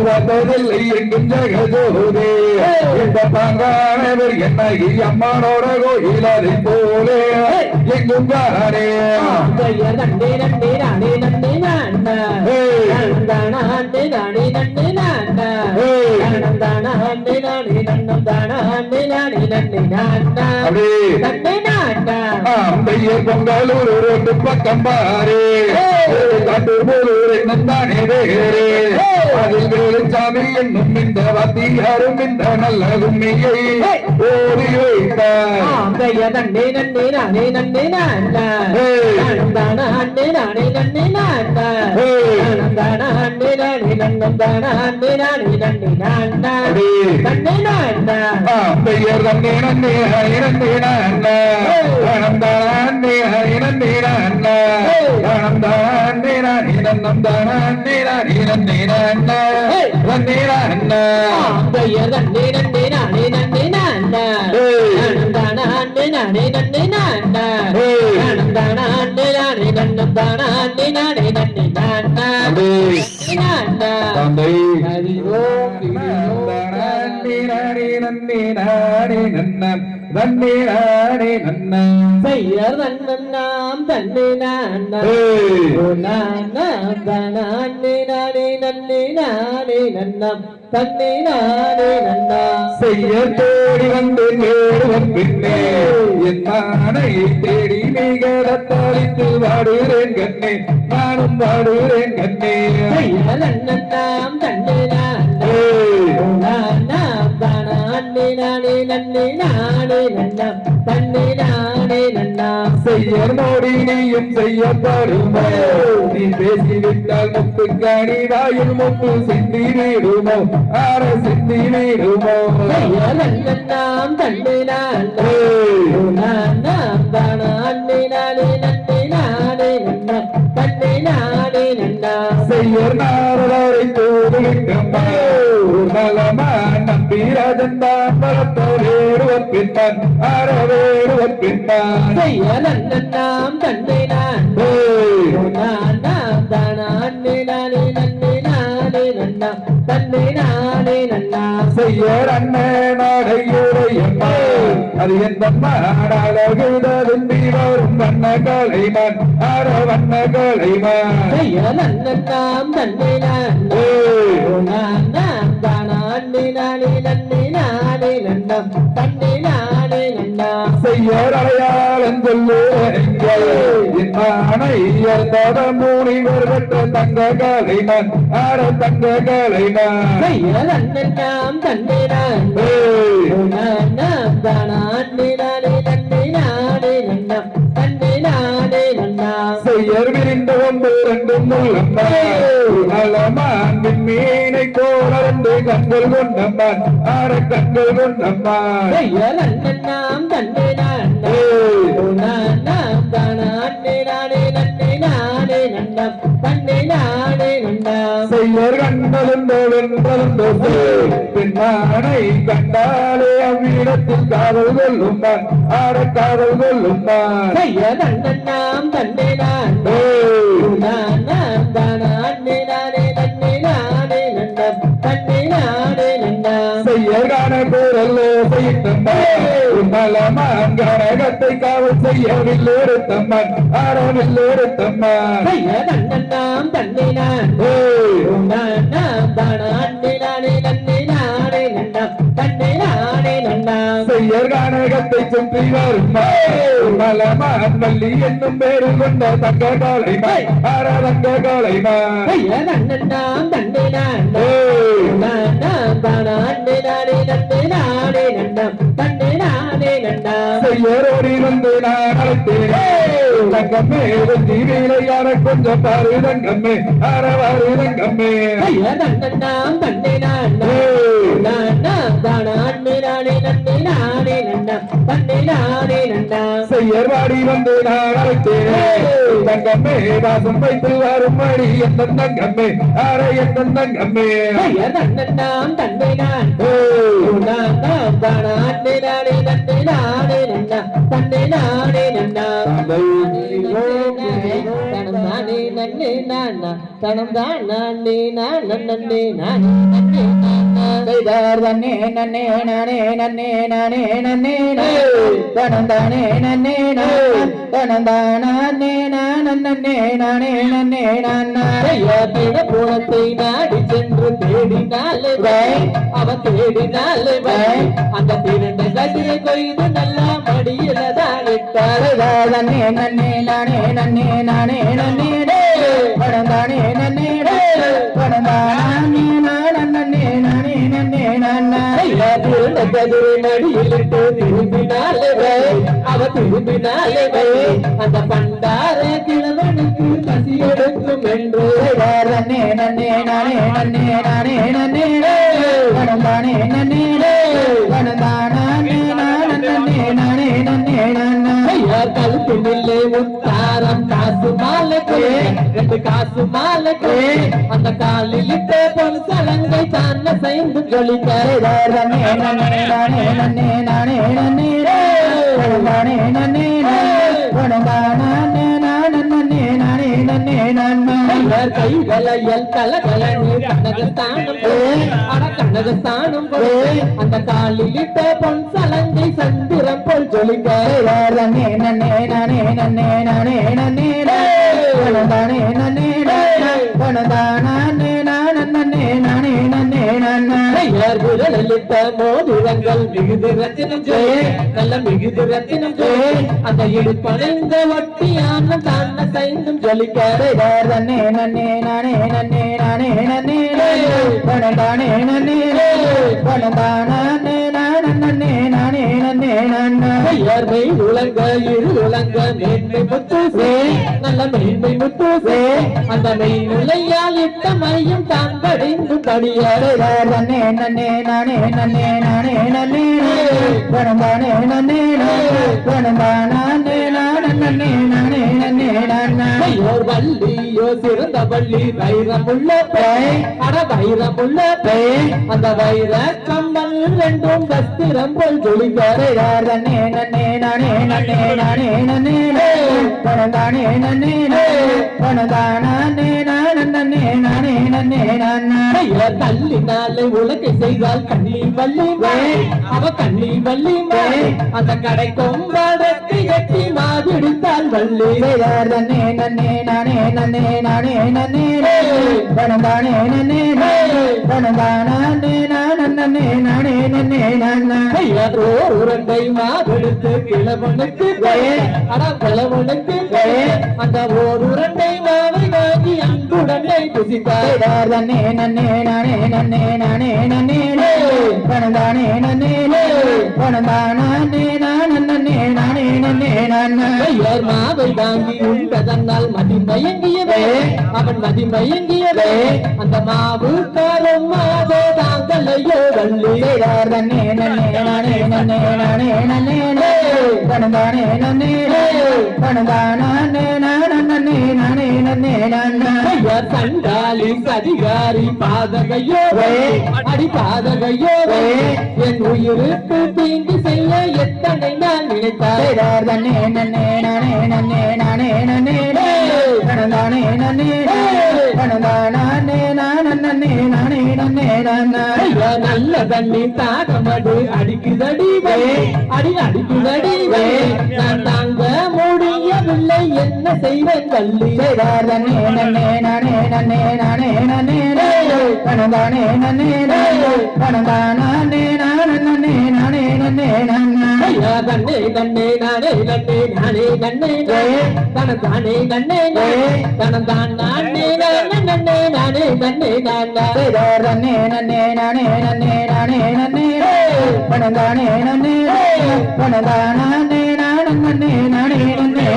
வந்ததில்லை எங்கும் ஜெகஜோதி இந்த பாங்கானவர் என்ன அம்மானோட கோயில் அதை போலே எங்கும் பாரே நன்னே நன்னே நானே நன்னே நான்டா நந்தானா அண்ணே நானே நன்னே நான்டா நந்தானா அண்ணே நானே நந்தானா அண்ணே நானே நன்னே நான்டா நன்னே நான்டா பெயர் பொங்கலூர் ரெண்டு பக்கம் பாரு கட்டுபோலூர் நந்தானே வேறு அதில் வேலுச்சாமி என்னும் இந்த வாத்தியாரும் இந்த நல்ல கும்மியை ஓடி வைத்தார் நன்னே நன்னே நானே நன்னே நான்டா நந்தானா அண்ணே நானே நன்னே நான்டா நந்தானா அண்ணே நானே நந்தானா அண்ணே நானே நன்னே நான்டா நன்னே நான்டா பெயர் தன்னே நன்னே நன்னே நான்டா நந்தானே நன்னே நான்டா நந்தானே நானே நந்தானே நானே நன்னே நான்டா நன்னே நான்டா நன்னே நன்னே நானே நன்னே நான்டா நந்தானா அண்ணே நானே நன்னே நான்டா நந்தானா அண்ணே நானே நந்தானா அண்ணே நானே நன்னே நான்டா நான்டா தந்தை ஹரி ஓம் நன்னே நானே நன்னா செய்யர் நன்னாம் தன்னே நான்டா நானே நானே நன்னே நானே நன்னாம் தன்னே நானே நன்னா செய்ய தேடி வந்து நேடுவன் பின்னே என் நானையை தேடி மிகத்தளித்து வாடுகிறேன் கண்ணே நானும் வாடுகிறேன் கண்ணே செய்யர் நன்னாம் தன்னே நான்டா நானாம் தானா அண்ணே நானே நன்னே நானே நன்னாம் தன்னே நானே நன்னா செய்யர் மோடி நீயும் செய்யப்படுமோ நீ பேசிவிட்டால் முப்பு காணி வாயில் முப்பு சிந்தி வீடுமோ ஆர சிந்தி வீடுமோ செய்யர் நன்னாம் தன்னே நான்டா நானாம் தானா அண்ணே நானே நன்னே நானே நன்னா தன்னே நானே நன்னா செய்யர் நாரரை தூதுவிட்டம்மா நலமா நம்பிராஜன் தான் பலத்த வேடுவர் பின்னான் ஆர வேடுவர் பின்னான் செய்யர் நன்னாம் தன்னே நான்டா நானாம் தானா அண்ணே நானே நன்னே நானே நன்னா தன்னே நானே நன்னா செய்யர் அண்ணன் நாடையுடையம்மா அது எந்த நாடழகுதலும் வரும் வண்ண கலைமான் ஆர வண்ண கலைமான் செய்யர் நன்னாம் தன்னே நான்டா நானாம் தானா அண்ணே நானே நன்னே நானே நன்னாம் தன்னே நானே நன்னா செய்யர் அடையாளம் சொல்லுங்கள் என் ஆணையர் தட மூணிவர் பெற்ற தங்க கலைமான் ஆர தங்க கலைமான் செய்யர் நன்னாம் தன்னே நான்டா நானாம் தானா அண்ணே நானே நன்னே நானே நன்னாம் தன்னே நானே நன்னா செய்யர் விரிந்த ஒன்று ரெண்டும் உள்ளம்மா நலமான் மீனை போல ரெண்டு கண்கள் கொண்டம்மான் ஆற கண்கள் கொண்டம்மான் நன்னாம் தன்னே நான் நாம் தானே நானே நன்னே நானே நன்னம் தன்னே நானே நன்னாம் செய்யர் கண்டலுண்டோ வென்றலுண்டோ பெண்ணானை கண்டாலே அவ்விடத்தில் காதல் கொள்ளும்பான் ஆற காதல் கொள்ளும்பான் நன்னாம் தன்னே நான் நாம் தானே நானே நன்னே நானே நன்னம் தன்னே நானே நன்னாம் செய்யர் காண கூறல்லோ செய்யத்தம்மான் நலமான் கனகத்தை காவல் செய்யவில்லை எடுத்தம்மான் ஆரவில்லை எடுத்தம்மான் நன்னாம் தன்னே நான் நாம் தானே நானே நன்னே நானே நன்னம் தன்னே நானே நன்னாம் செய்யர் கனகத்தை சுற்றி வருமா நலமான் வள்ளி என்னும் பேரு கொண்ட தங்க காளைமா ஆர தங்க காளைமா நன்னாம் தன்னே நான் நாம் தானே நானே நன்னே நானே நன்னம் தன்னே நானே நன்னாம் செய்யரோடி வந்து நான் அழைத்தேன் தங்கம்மே வெற்றி வேலையான கொஞ்சம் பாரு தங்கம்மே ஆரவாரு தங்கம்மே நன்னாம் தன்னே நான் நாம் தானே நானே நன்னே நானே நன்னம் தன்னே நானே நன்னாம் செய்யர் வாடி வந்து நான் அழைத்தேன் தங்கம்மே வாசம் வைத்து வரும் மணி எந்த தங்கம்மே ஆர எந்த தங்கம்மே நன்னாம் தன்னே நான் நாம் தானே நானே நன்னே நானே நன்னம் தன்னே நானே நன்னாம் தனம் தானே நன்னே நானா தனம் தான் நானே நான் நன்னே நானே நன்னே செய்தார் தன்னே நன்னே நானே நன்னே நானே நன்னே தனம் தானே நன்னே நான் தனம் தானே நான் நன்னே நானே நன்னே நான் புறத்தை நாடி சென்று தேடினாலே அவ தேடினாலே அந்த திரண்ட கதிரை கொய்து நல்லா மடியில தானிட்டாரே நன்னே நன்னே நானே நன்னே நானே நன்னே படந்தானே நன்னே படந்தானே நன்னே நானே நன்னே திருண்ட கதிரை மடியிலிட்டு திரும்பினாலே அவ திரும்பினாலே அந்த பண்டார கிழவனுக்கு பசி எடுக்கும் என்று நன்னே நன்னே நானே நன்னே நானே நன்னே படந்தானே நன்னே படந்தானே நன்னே நானே நன்னே கழுத்தினில்லே முத்தாரம் காசு மாலைக்கு ரெண்டு காசு மாலைக்கு அந்த காலில் இட்ட பொன் சலங்கை தான செய்து ஜொலிக்கிறார் நன்னே நானே நன்னே நானே நன்னே நானே நன்னே நன்னே நானே நன்னே நன்னர் கைகளையல் கலகலனி கண்ணகஸ்தானம் அட கண்ணகஸ்தானம் அந்த காலில் இட்ட பொன் சலங்கை சந்திரம் போல் ஜொலிக்கிறார் நன்னே நானே நன்னே நானே நன்னே நானே நன்னே நன்னே நானே நன்னர் விரலிட்ட மோதிரங்கள் மிகுது ரத்தினம் நல்ல மிகுது ரத்தினம் அந்த இடுப்படைந்த வட்டியான தான சைந்தும் ஜொலிக்கிறார் நன்னே நானே நன்னே நானே பணந்தானே நன்னே பணந்தானே நன்னே நானே நன்னே உலங்க இரு உலங்க மேன்மை முத்து நல்ல மேன்மை முத்து அந்த மெய் நிலையால் இட்ட மையம் தான் படிந்து படியாடுறார் நன்னே நானே நன்னே பணந்தானே நன்னே பணந்தானே நானே வள்ளியோ சிறந்த வள்ளி வைரமுள்ள அட வைரமுள்ள அந்த வைர கம்பல் ரெண்டும் வஸ்திரம் போல் ஜொலிக்கிறார் நன்னே நானே நன்னே பணந்தானே நன்னே பணந்தானே நானே கல்லினாலே உலகை செய்தால் கண்ணி வள்ளி அவ கண்ணி வள்ளி அந்த கடை கொம்படத்தை எட்டி மாதிடித்தால் வள்ளி நன்னே நானே நன்னே பணந்தானே நன்னே பணந்தானே நானே உரண்டை மாதெடுத்து கிழவனுக்கு அட கிழவனுக்கு அந்த ஓர் உரண்டை மாவை வாங்கி அன்புடனே குசித்தார் நன்னே நானே நன்னே தனதானே நன்னே தனதானே நன்னே நானே நன்னே நன்னையர் மாவை தாங்கி உண்டதனால் மதி மயங்கியவே அவன் மதி மயங்கியவே அந்த மாவு காலம் மாதே தாங்களையோ வள்ளி தன்னே நன்னே நானே நன்னே நானே நன்னே தனதானே நன்னே தனதானே நன்னே நானே நன்னே நன்னையர் சண்டாளி அதிகாரி பாதகையோவே அடி பாதகையோவே என் உயிருக்கு தீங்கு செய்ய எத்தனை நான் நினைத்தார் தன்னே நன்னே நானே நன்னே நானே நன்னே தனதானே நன்னே தனதானே நன்னே நானே நன்னே நல்ல தண்ணி தாகமடு அடிக்குதடி அடி அடிக்குதடி நான் தாங்க முடியவில்லை என்ன செய்வேன் வள்ளி தன்னே நன்னே நானே நன்னே நானே நன்னே தனதானே நன்னே தனதானே நன்னே நானே நன்னே தன்னே தன்னே நானே நன்னே நானே நன்னே தனதானே நன்னே தனதான் நானே நன்னே நானே நன்னே தன்னே நன்னே நானே நன்னே நானே நன்னே தனதானே நன்னே தனதானே நன்னே நானே நன்னே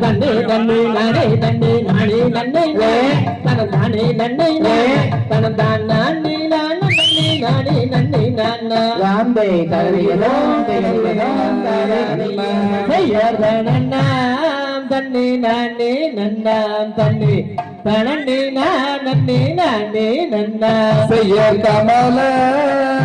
தன்னே தன்னே நானே நன்னே நானே நன்னே தனதானே நன்னே தனதான் நானே நன்னே நானே நன்னே ராம்பே கரியலோம் தெய்வதோம் தனன்னாம் தன்னே நானே நன்னாம் தன்னே தனன்னே நானே நானே நன்னா செய்யர் கமல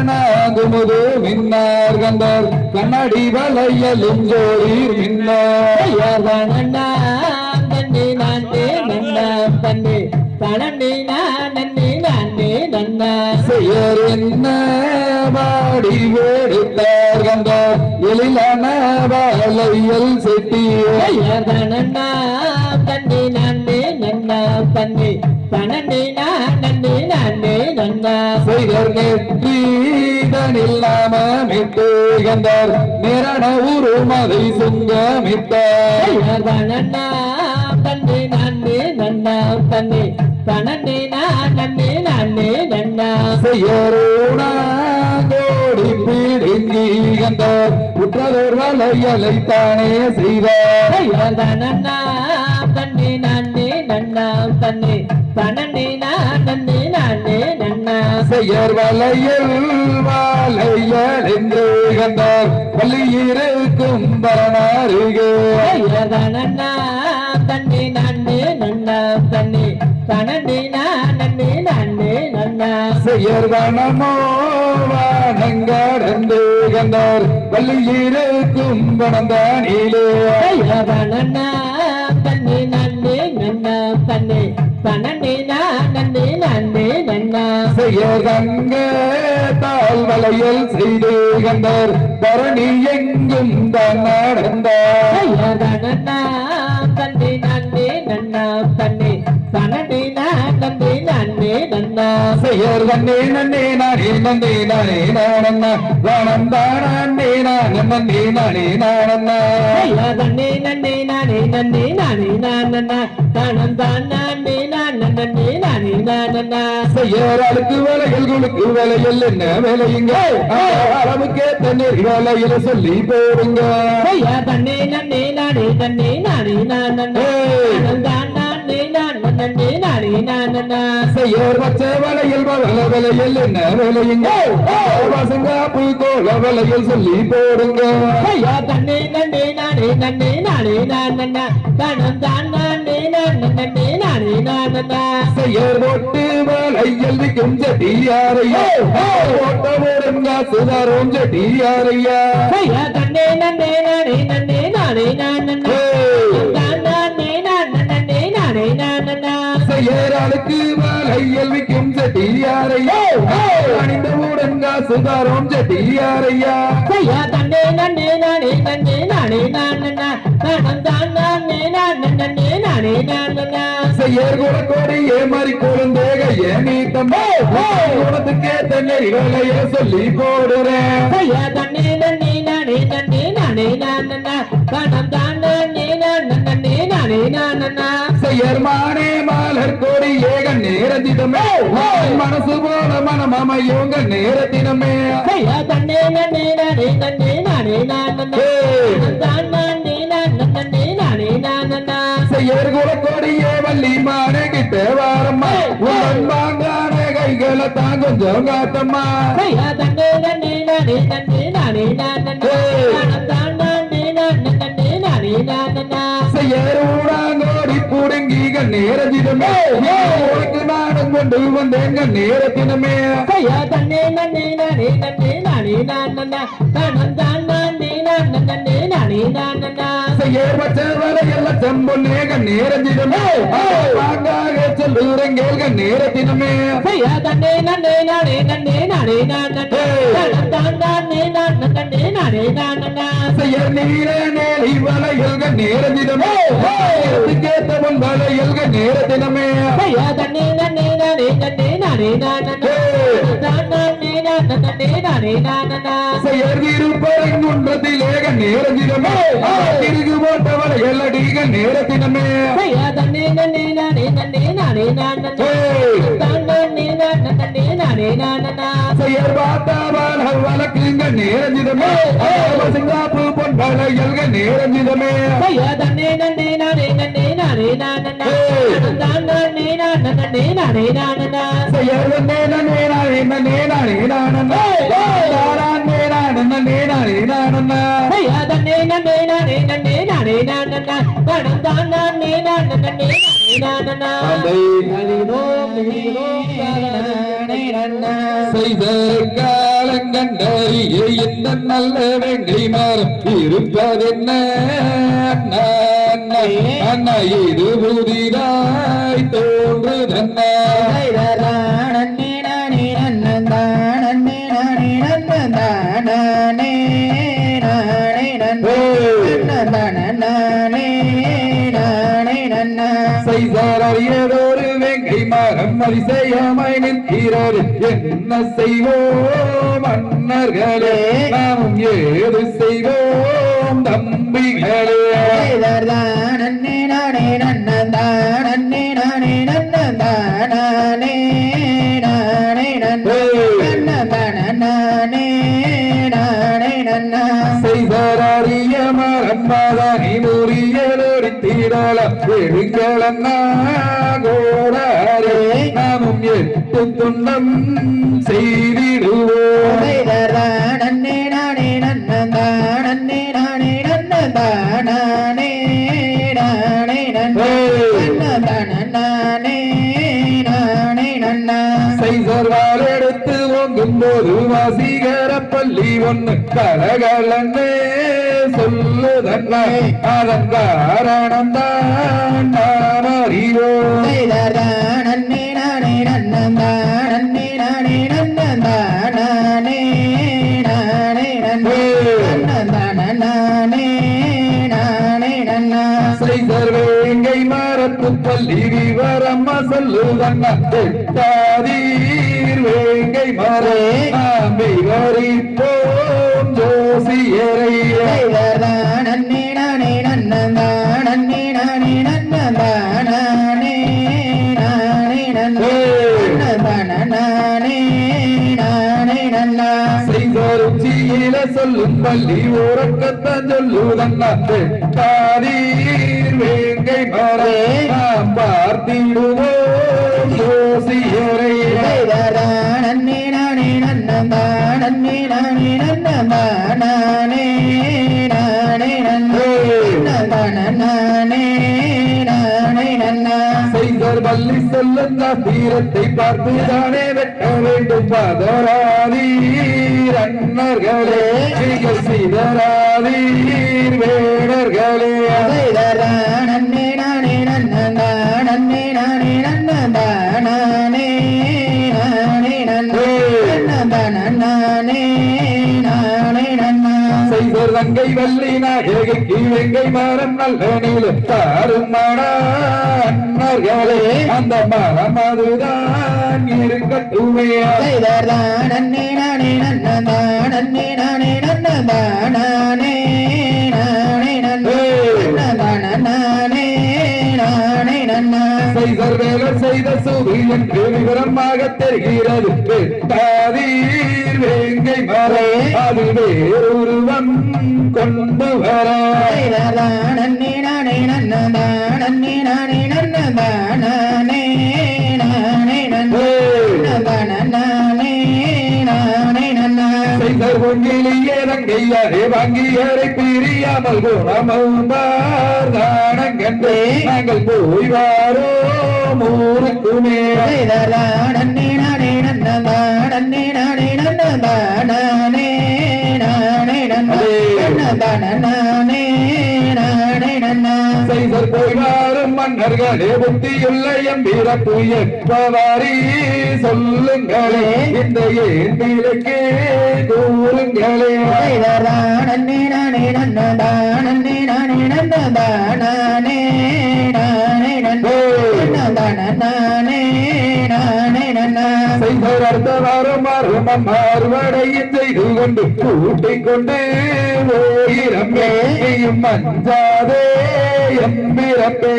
நாகுமுது மின்னார் கண்டர் கண்ணாடி வளையலும் ஜோரீர் மின்னார் தனன்னாம் தன்னே நானே நன்னாம் தன்னே தனன்னே நானே நானே நன்னா செய்யர் என்ன பாடி வேடுத்தார் கண்டர் எழிலான வளையல் செட்டியர் தன்னே நானே நன்னாம் தன்னே தனன்னே நானே நானே நன்னா செய்தர் நெற்றிதனில் நாமமிட்டு கண்டர் நிரண உருமதை சுங்கமித்தார் தன்னே நானே நன்னாம் தன்னே தனன்னே நானே நானே நன்னா செய்யரோடி பீடிங்கி கண்டர் குற்றதோர் வளையலை தானே செய்தார் தன்னே நானே நன்னாம் தன்னே தனன்னே நானே நானே நன்னா செய்யர் வளையல் வாழையல் என்று கண்டார் பள்ளியிருக்கும் பரனாருகே தன்னே நானே நன்னாம் தன்னே தனன்னே நானே நானே நன்னா செய்யர் வனமோ வானங்கடந்து கண்டார் பள்ளியிருக்கும் பணந்தானிலே தன்னே நானே நன்னாம் தன்னே தனன்னே நானே நானே நன்னா செய்யர் கங்க தாழ் வளையல் செய்து கண்டார் பரணி எங்கும் தான் நடந்தார் தன்னே நானே நன்னாம் தன்னே தனன்னே நானே நானே நன்னா செய்யர் தன்னே நன்னே நானே நன்னே நானே நானண்ணா வானம் தானே நான் நன்னே நானே நானண்ணா தன்னே நன்னே நானே நன்னே நானே நானண்ணா தனம் தான் நானே நானே நானே நானண்ணா செய்யறாளுக்கு வேலைகள் குழுக்கு வேலைகள் என்ன வேலையுங்க அளவுக்கே தண்ணீர் வேலையில சொல்லி போடுங்க தன்னே நன்னே நானே தன்னே நானே நானண்ணா தனம் தான் நானே நானே நானே நானண்ணா செய்யர் வச்ச வேலையில் வள வேலையில் என்ன வேலையுங்க வசங்காப்பு கோல வேலையில் சொல்லி போடுங்க தன்னே நன்னே நானே நன்னே நானே நானண்ணா தனம் தான் நானே நானே நானே நானண்ணா செய்யர் போட்டு வேலையில் விற்கும் செட்டியாரையா ஓட்ட போடுங்க சுதாரும் செட்டியாரையா தன்னே நன்னே நானே நன்னே நானே நானண்ணா நானே நானே நானே நானண்ணா செய்யறாளுக்கு வேலையில் விற்கும் செட்டியாரையா அணிந்த ஊடங்க சுதாரும் செட்டியாரையா தன்னே நன்னே நானே நன்னே நானே நானண்ணா தனம் தான் நானே நானே நானே நானண்ணா செய்யர் கூட கோடி ஏமாறி குழந்தைக ஏனி தம்பி குணத்துக்கே தண்ணீர் வேலைய சொல்லி போடுறேன் தன்னே நன்னே நானே நன்னே நானே நானண்ணா தனம் தான் நானே நானே நானே நானண்ணா செய்யர் மானே மாலர் கோடி ஏக நேரந்திதமே மன மனசு போல மனம் அமையுங்க நேரத்தினமே ஐயா தன்னே நன்னே நானே நன்னே நானே நானே தான் நானே நன்னே நானே நானே செய்யர் குலக்கொடியே வள்ளி மானே கிட்ட வாரம்மா உடன் வாங்கான கைகளை தான் கொஞ்சம் காட்டம்மா ஐயா தன்னே நன்னே நானே நன்னே நானே நானே தான் நானே நன்னே நானே நானே செய்யர் ஊடாங்கோடி புடுங்கி நேரத்தினமே உனக்கு நானும் கொண்டு வந்தேங்க நேரத்தினமே ஐயா தன்னே நன்னே நானே நன்னே நானே நானே தான் நானே நன்னே நானே நானே செய்யர் வச்ச வலையெல்லாம் செம்பொன்னேக நேரத்தினமே வாங்காக சொல்லுறங்கேங்க நேரத்தினமே ஐயா தன்னே நன்னே நானே நன்னே நானே நானே தான் நானே நன்னே நானே நானே செய்யர் நீர நேரி வலையல்க நேரத்தினமே கேத்தவன் வலையல்க நேரத்தினமே ஐயா தன்னே நன்னே நானே நன்னே நானே நானே தான் நானே நன்னே நானே நானே செய்யர் திருப்பரங்குன்றத்திலேக நேரத்தினமே திருகு போட்டவளை எல்லடிக நேரத்தினமே ஐயா தன்னே நன்னே நானே நன்னே நானே நானே தான் நானே நன்னே நானே நானே செய்யர் பார்த்தவள் வழக்குங்க நேரத்தினமே சிங்காப்பு பொன் வலையல்க நேரத்தினமே ஐயா தன்னே நன்னே நானே நன்னே நானே நானே தான் நானே நன்னே நானே நானே செய்யர் நேன நேனானே நேனானே நானே தாரானே நானே நேனானே நானே ஐயா தன்னே நன்னே நானே நன்னே நானே நானே தான் நானே நன்னே நானே நானே செய்தர் காலங்கண்டறிய இந்த நல்ல வெங்கை மரம் இருப்பதென்ன அண்ணா இது புதிதாய் தோன்றுதன்ன செய்தறியதொரு வெங்கை மரம் அதிசயமாய் நிற்கிறது என்ன செய்வோம் மன்னர்களே நாமும் ஏது செய்வோம் தம்பிகளே செய்தறிய மரம் மதனி முறியலோடி தீரல பெருங்களன்னா கோடாரே நாமும் எட்டு துண்டம் செய்திடுவோம் செய்தர்வால் எடுத்து ஓங்கும் போது வாசிகர பள்ளி ஒண்ணு கலகலன்னு சொல்லுதன்ன அதன் காரணம் தான் நாம் அறிவோம் செய்தர் வேங்கை மரத்து பள்ளி விவரம்மா சொல்லுதன்ன எட்டாதீர் வேங்கை மரே நாம் விவரிப்போம் ஜோசியரையே செய்தருச்சியில சொல்லும் பள்ளி உறக்கத்தான் சொல்லுதன்னா எட்டாதீர் வேங்கை மரே நாம் பார்த்திடுவோம் ஜோசியரையே செய்தர் பள்ளி சொல்லுங்க தீரத்தை பார்த்துதானே வெட்ட வேண்டும் பதராதீர் அண்ணர்களே நீங்கள் செய்தராதீர் வேடர்களே செய்தர் தங்கை வள்ளி நாயகிக்கு வெங்கை மரம் நல்ல நீளம் தாரும் அண்ணர்களே அந்த மரம் அதுதான் இருக்கட்டுமே செய்தர் வேலர் செய்த சூரியன் விவரமாக தெரிகிறது வெட்டாதீர் வேங்கை மலை அது வேறொருவன் கொண்டு வர செய்தர் பொங்கிலியே ரங்கையாரே வாங்கியரை பிரியாமல் குணமந்தார் தானங்கண்டு நாங்கள் போய் வாரோ மூருக்குமே செய்தர் போய் வாரும் மன்னர்களே புத்தியுள்ள எம்பிறப்பு எப்பவாரி சொல்லுங்களே இந்த ஏன் பிழைக்கே கூறுங்களே செய்தர் அடுத்த வாரம் மாறுவடையும் செய்து கொண்டு கூட்டிக் கொண்டு ஓயிரம்பே மஞ்சாதே எம்பிறப்பே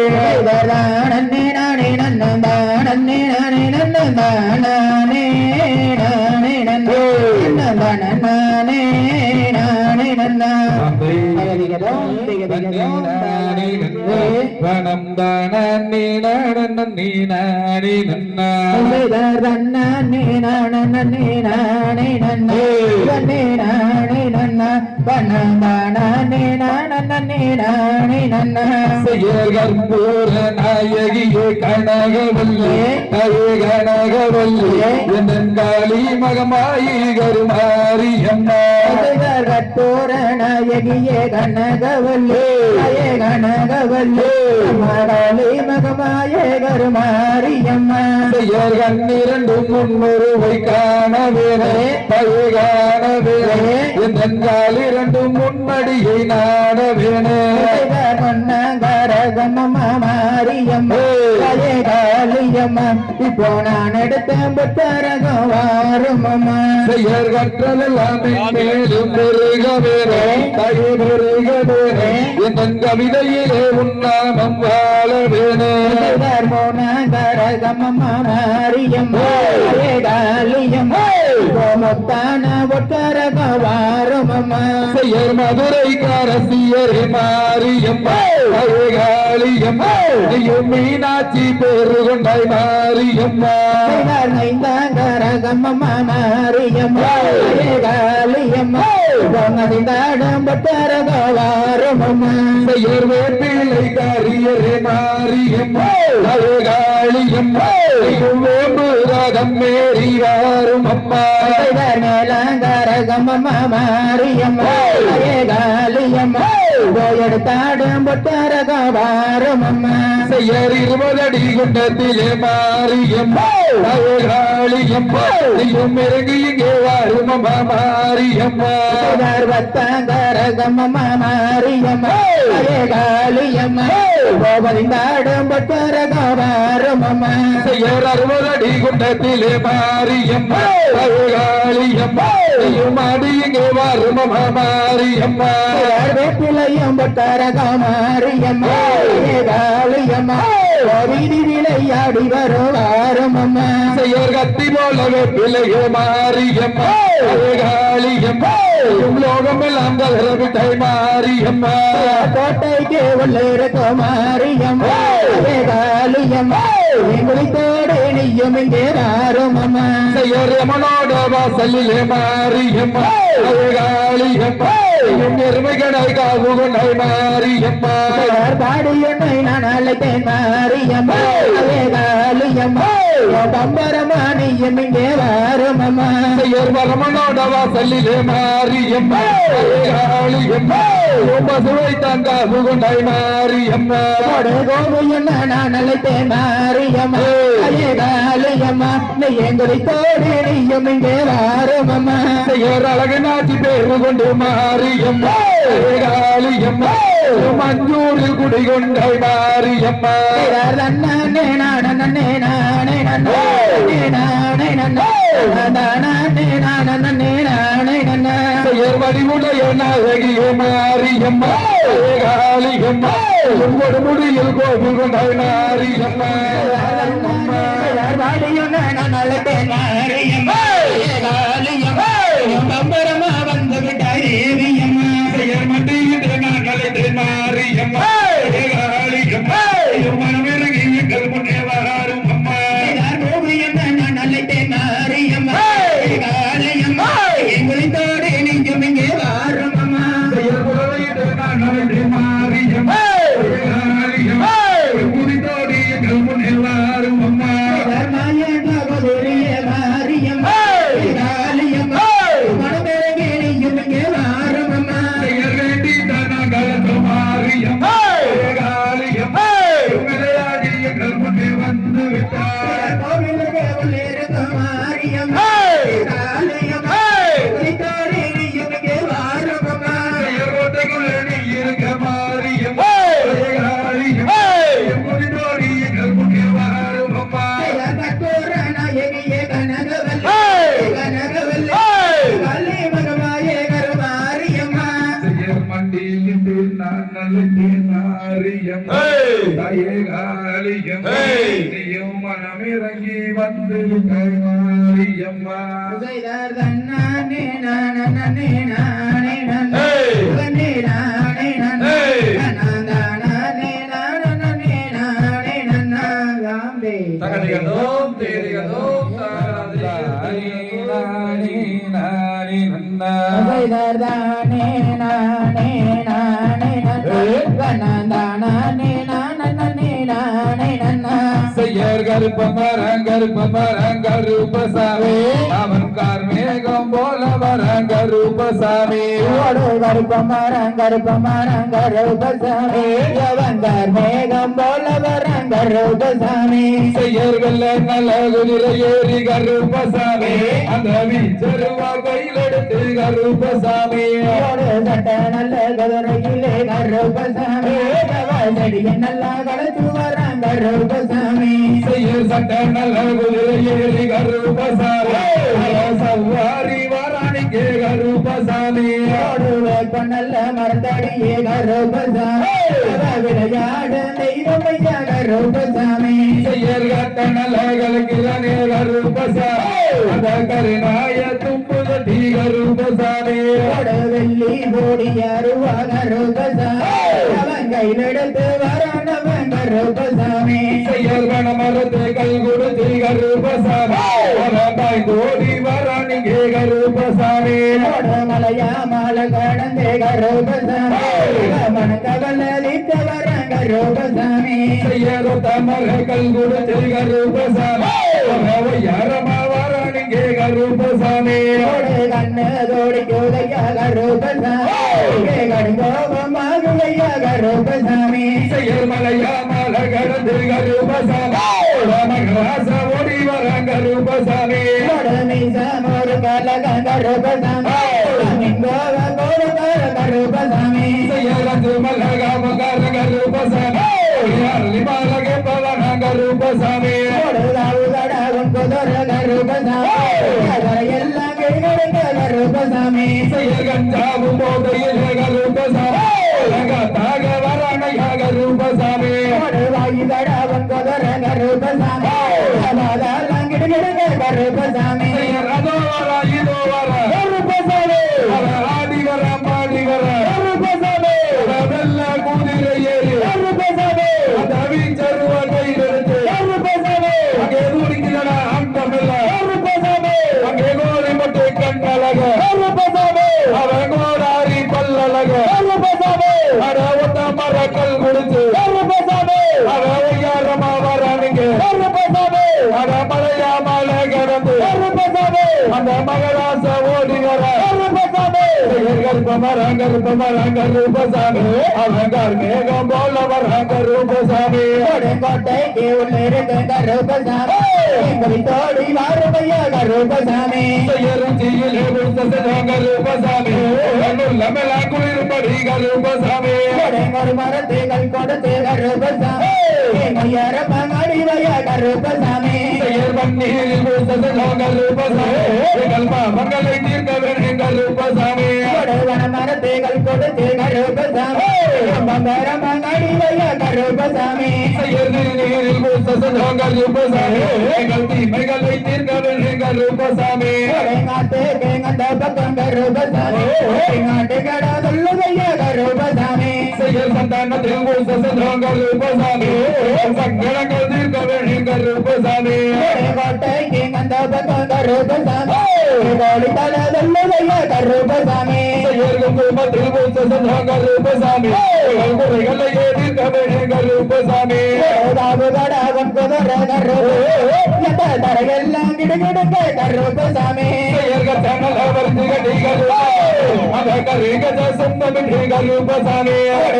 வனம் தான நீ நாடி நன்னா கற்பூர நாயகியே கனகவல்லே கனகவல்லே என் காளி மகமாயி கருமாரியம்மா கற்பூர நாயகியே கனகவல்லே கனகவல்லே மகாளி மகமாயே கருமாரியம்மா கண்ணிரண்டு முன்னொருவை காணவேனே காணவேனே என் கால் இரண்டு முன்னடியை நாடவேனே மாரியம்மா காளியம்மா இப்போ நான் எடுத்த புத்தரகம் வாருமம்மா செயல் கற்றதெல்லாம் மேலும் பெருகவேனே தகை பெருகவேனே என் கவிதையிலே உன்னாமம் வாழவேனே கரகமம்மா மாரியம்மா காளியம்மா முத்தான புத்தரகம் வாருமம்மா செயல் மதுரை காரசியரே மாரியம்மா காளியம்மா மீனாட்சி பேரு கொண்டாய் மாரியம்மா கரகமம்மா மாரியம்மா காளியம்மா புத்தரகம் வாருமம்மா செயல் வேப்பிலை காரியரே மாரியம்மா காளியம்மா வேம்புராகம் மேறி வாரும் அம்மா மேலங்கரகமம்மா மாரியம்மா காளியம்மா எடுத்தாடும் புத்தரகம் வாருமம்மா செயல் 20 அடி குண்டத்திலே மாரியம்மா காளியம்மா இறங்கி இங்கே வாரும் அம்மா மாரியம்மா கரகமம்மா மாரியம்மா காளியம்மா கோபதிந்தாடும் புத்தரகம் வாருமம்மா செயல் 60 அடி குண்டத்திலே மாரியம்மா காளியம்மா மாடி இங்கே வாரும் அம்மா மாரியம்மா வேப்பிலையும் புத்தரகம் மாரியம்மா காளியம்மா விளையாடி வருவாருமம்மா செயல் கத்தி போலவே பிள்ளையோ மாரியம்மா காளியம்மா லோகம் எல்லாம் கலரவிட்டை மாரியம்மா கோட்டைக்கு உள்ளிருக்கும் மாரியம்மா காளியம்மா எங்களித்தோடு நீயும் இங்கே வாருமம்மா செயல் ரமணோட வாசலிலே மாரியம்மா காளியம்மா எருமைகடை காவு கொண்டை மாரியம்மா பாடி என்னை நான் அழைத்தேன் மாரியம்மா காளியம்மா பம்பரமா நீயும் இங்கே வாருமம்மா செயல் வரமனோட வாசலிலே மாரியம்மா காளியம்மா பசுவை தங்காவு கொண்டை மாரியம்மா கோவு என்ன நான் அழைத்தேன் மாரியம்மா காளியம்மா நீ எங்களை தோடி நீயும் இங்கே வாருமம்மா செயல் அழகு நாச்சி பேரு கொண்டு மாரியம்மா காளியம்மா மஞ்சூரில் குடிகொண்டை மாரியம்மா செயற் வடிவுடைய நாயகிய மாரியம்மா காளியம்மா உங்களோட முடியில் கோபுல் கொண்ட நாரியம்மா வந்து விட்டாய் செயற் மண்டியிட நாங்களே மாரியம்மா காளியம்மா மனமிறங்கி எங்கள் முன்னே வராரும் அம்மா எங்களோடு நெஞ்சும் இங்கே வாரும் அம்மா செயற் புலவையிட நாங்களே மாரியம்மா காளியம்மா முடித்தோடி எங்கள் முன்னே வராரும் அம்மா செயற் வேண்டி நாங்களே மாரியம்மா காளியம்மா உங்களையாடி எங்கள் முன்னே வந்து விட்டார் செயற் கோட்டைக்குள்ளே நீ இருக்க மாரியம்மா காளியம்மா முடித்தோடி எங்கள் முன்னே வராரும் அம்மா செயற் மண்டியில் நின்று நான் நல்லேன் மாரியம்மா தாயே காளியம்மா நீயும் மனமிறங்கி வந்து விட்டாய் மாரியம்மா தகதிகதோம் தேரிகதோம் தாராதிரி நானி நானி நன்னா செயற் கருப்பமரம் கருப்பசாமி அவன் கார்மேகம் போல வரம் கருப்பசாமி செயற் வெள்ள நல்ல குதிரை ஏறி கருப்பசாமி அந்த வீச்சருவா கையில் எடுத்து கருப்பசாமி செயற் சட்ட நல்ல குதிரை ஏறி கருப்பசாமி சவாரி வாராணிக்கே கருப்பசாமி நல்ல மறந்தடியே கருப்பசாமி விளையாடு தெய்வமையா கருப்பசாமி செயற் கட்ட நல்ல கலக்கிறனே கருப்பசாமி அந்த கருணாய தும்புதட்டி கருப்பசாமி வெள்ளி போடிய அருவா கருப்பசாமி அவன் கையிலெடுத்து வரானவன் கருப்பசாமி செயற் கணமரத்தை கை கொடுத்து கருப்பசாமி அவன் கோடி வராணிக்கே கருப்பசாமி மலையா மாலை கடந்தே கருப்பசாமி மன கவலித்த வர கருப்பசாமி செயற் தமர்கள் கொடுத்து கருப்பசாமி அவன் யாரமா வராணிக்கே கருப்பசாமி கண்ணு தோடி கோதையா கருப்பசாமி கடுங்கோபமாகுதையா கருப்பசாமி செயற் மலையா மாலை கடந்து கருப்பசாமி மகராச ஓடி வர கருப்பசாமி ஒரு கலக கருப்பசாமி கருப்பசாமி செயறந்து மல்லகாமகார கருப்பசாமி அருளி மாலகே பவன கருப்பசாமி எல்லாம் கருப்பசாமி செயற் கஞ்சாவும் போதையில் கருப்பசாமி தாக வராணைய கருப்பசாமி கருப்பசாமி செயற் அதோ வர இதோ வர கருப்பசாமி ஆடி வர பாடி வர கருப்பசாமி வெள்ள குதிரை ஏறி கருப்பசாமி அந்த வீச்சருவ கையில் எடுத்து கருப்பசாமி அங்கே தூரிக்கிறன அந்தமில்ல கருப்பசாமி அங்கே கோரி மட்டு கண்ணழக கருப்பசாமி அவன் கோடாரி பல்லழக கருப்பசாமி அட ஒத்த மரக்கல் கொடுத்து கருப்பசாமி அட ஒய்யாரமா வரானுங்க கருப்பசாமி அட மலையா மலை கடந்து கருப்பசாமி அந்த மகராச ஓடி வர கருப்பசாமி கருப்பமரம் கருப்பசாமி அவன் மேகம் போல வர கருப்பசாமி கோட்டைக்கு உள்ளிருக்க கருப்பசாமி தோடி வாருமையா கருப்பசாமி செய்யறஞ்சியிலே புத்தசங்க ரூபசாமி நல்லமெல்லாம் குளிர்படி கருப்பசாமி ஒரு மரத்தைகள் கொடுத்து கருப்பசாமி மையார மங்கடி வையா கருப்பசாமி செய்யர் பன்னீரில் புத்தசங்க ரூபசாமி கல்மா மங்களை தீர்க்க வேண்டும் கருப்பசாமி மரத்தைகள் கொடுத்து கருப்பசாமி மங்கர மங்கடி வையா கருப்பசாமி செய்யர் நீரில் புத்தசங்க ரூபசாமி கல்தி மைகளை தீர்க்க வேண்டும் கருப்பசாமி நாட்டு கேங்கந்த பக்கம் கருப்பசாமி நாட்டு கடா சொல்லுதையா கருப்பசாமி செய்யர் சந்தானத்தில் புத்தசங்க ரூபசாமி சங்கடங்கள் தீர்க்க வேண்டும் கருப்பசாமி கோட்டை கேங்கந்த பக்கம் கருப்பசாமி கோடி தலை சொல்லுதையா கருப்பசாமி குடும்பத்தில் புத்தசங்க ரூபசாமி குறைகளை தீர்க்க வேண்டும் கருப்பசாமி கடாவன் குதிர கருப்பு தரையெல்லாம் கிடுகிடுங்க கருப்பசாமி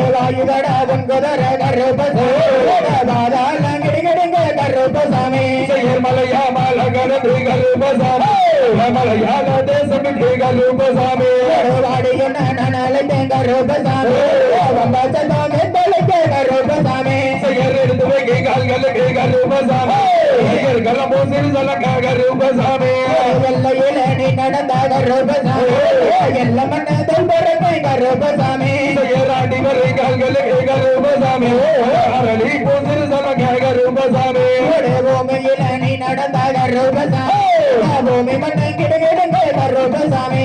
வாயு கடாவன் குதிர கருப்பசாமி பாதாளம் கிடுகிடுங்க கருப்பசாமி மலையாள தேசம் கருப்பசாமி வாடியுன்ன நலத்தை கருப்பசாமி வம்பாச்சந்தாமே தொலைக்க கருப்பசாமி எல்லையில நீ நடந்த கருப்பசாமி எல்ல மண்ண தொல்பரத்தை கருப்பசாமி பூமியில நீ நடந்த கருப்பசாமி பூமி மண்ண கிடுகிடுங்க கருப்பசாமி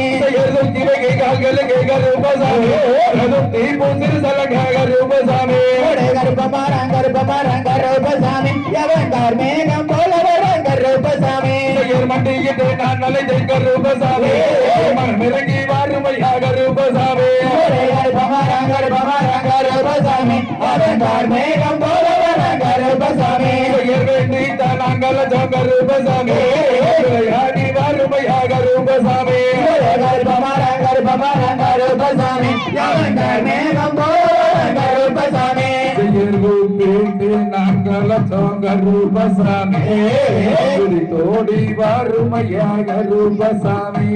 கருப்பமாரங்க கருப்பமாரங்க கருப்பசாமி எவன் கார்மேகம் போல வரங்க கருப்பசாமி மண்டியிட்டு நான் நலை கருப்பசாமி இறங்கி வாருமையாக ரூபசாமி கருப்பமாரங்க கருப்பமாரங்க கருப்பசாமி அவன் கார்மேகம் போல வரங்க கருப்பசாமி வேண்டி நாங்கள் கருப்பசாமி ஆடி வாருமையாக ரூபசாமி கருப்பமாரங்க கருப்பமாரங்க கருப்பசாமி அவன் கார்மேகம் போல வரங்க கருப்பசாமி நாங்கள் ரூபசாமி தோடி வாருமையாக ரூபசாமி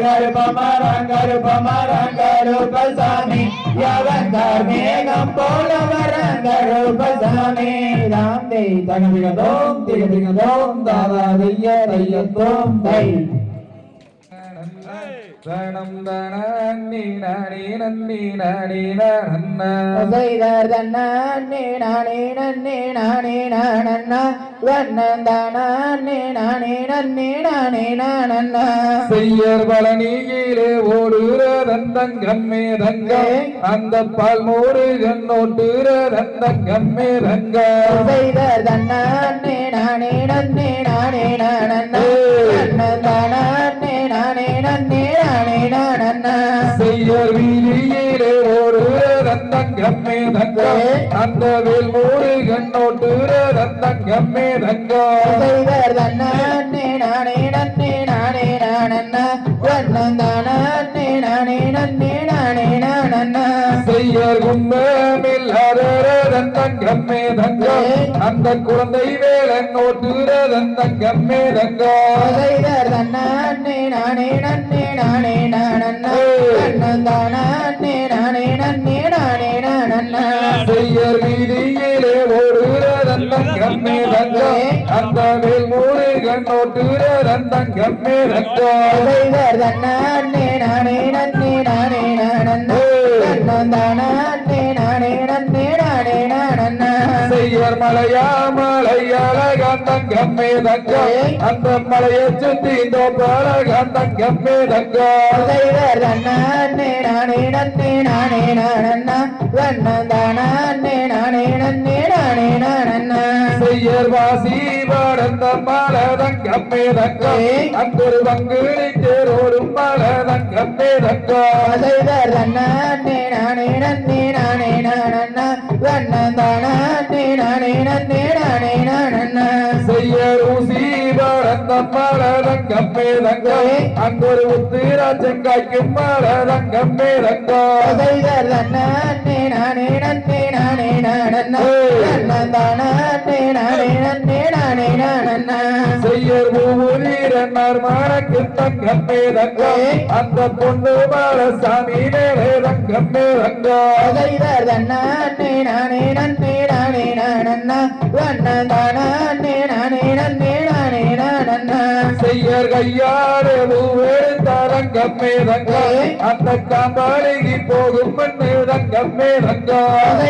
கருப்பமாரங்கருப்பமாரங்கருப்பசாமி யவன் கார்மேகம் போல வரங்கருப்பசாமி ராம் தெய் தகதிகதோம் திகதிகதோம் தாதா தைய தையத்தோம் தை தனம் தனி நனி நன்னி நனி நன்ன செய்தர் தன்னே நானே நன்னே நானே நானண்ணா வண்ணந்தானே நானே நன்னே நானே நானண்ணா செய்யர் பழனியிலே ஓடுற தந்தங்கம்மே தங்க அந்த பால் மோடு கண்ணோட்டுற தந்தங்கம்மே தங்க செய்தர் தன்னே நானே நன்னே நானே நானண்ணா வண்ணந்தானே நானே நன்னே நானே நானண்ணா செய்யர் வீதியிலே ஓடுற தந்தங்கம்மே தங்க அந்த வேல் மோடு கண்ணோட்டுற தந்தங்கம்மே தங்க செய்தர் தன்னே நானே நன்னே நானே நானண்ணா வண்ணந்தானே நானே நன்னே நானே நானண்ணா செய்யர் கும்பமில்லாத தந்தங்கம்மே தங்க அந்த குழந்தை வேலன் ஓட்டுற தந்தங்கம்மே தங்க செய்தர் தன்னே நானே நன்னே நானே நானண்ணா வண்ணந்தானே நானே நன்னே நானே நானண்ணா செய்யர் வீதியிலே ஓடுற தந்தங்கம்மே தங்க அந்த வேல் மூடு கண்ணோட்டுற தந்தங்கம்மே தங்க செய்தர் தன்னே நானே நன்னே நானே நானண்ணா வண்ணந்தானே நானே நன்னே நானே நானண்ணா செய்யர் மலையாள கந்தங்கம்மே தங்க அந்த மலையை சுத்தி இந்த பால கந்தங்கம்மே தங்க செய்தர் தன்னே நானே நன்னே நானே நானண்ணா வண்ணந்தானே நானே நன்னே நானே நானண்ணா செய்யர் வாசி பாடந்த மால தங்கம்மே தங்க அந்த ஒரு பங்குனி தேரோடும் மால தங்கம்மே தங்க செய்தர் தன்னே நானே நன்னே நானே நானண்ணா வண்ணந்தானே நானே நன்னே நானே நானண்ணா செய்யர் ஊசி பாடந்த மால தங்கம்மே தங்கம் அங்கொரு உத்திராட்சம் காய்க்கும் மால தங்கம்மே தங்கம் செய்யர் பூரீரன்னார் மானக்கு தங்கம்மே தங்கம் அந்த பொண்ணு மால சாமி மேலே தங்கம்மே தங்கம் செய்யர் கையாறு பூவெடுத்த தங்கம்மே தங்கம் அந்த காம்பாளிக்கு போகும் மண்ணு தங்கம்மே தங்கம்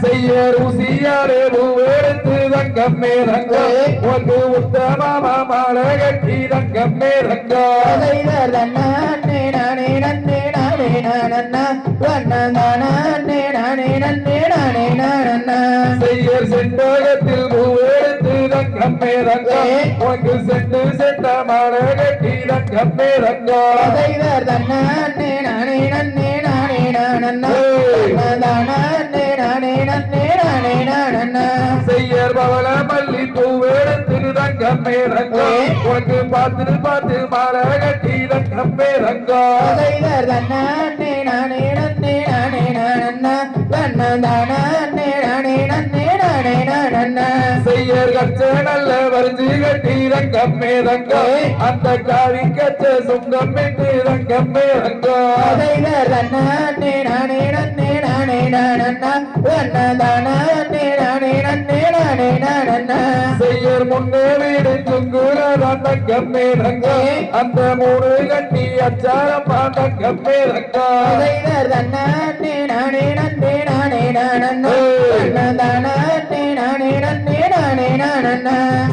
செய்யர் ஊசியாறு பூவெடுத்து தங்கம்மே தங்கம் ஒரு உத்தம மாலை கட்டி தங்கம்மே தங்கம் செய்யர் செண்பகத்தில் பூவெடுத்து தங்கம்மே தங்கம் ஒன்று சென்று சென்ற மாலை கட்டி தங்கம்மே தங்கம் செய்யர் பவள மல்லி பூவெடுத்து தங்கம்மே தங்கம் உனக்கு பார்த்து பார்த்து மாலை கட்டி தங்கம்மே தங்கம் செய்யர் கச்ச நல்ல வரிஞ்சு கட்டி தங்கம்மே தங்கம் அந்த காவி கச்ச சுங்கம் விட்டு தங்கம்மே தங்கம் செய்யர் முன்னே வீடு சுங்குலதான் தங்கம்மே தங்கம் அந்த மூணு கட்டி அச்சாரம் தங்கம்மே தங்கம்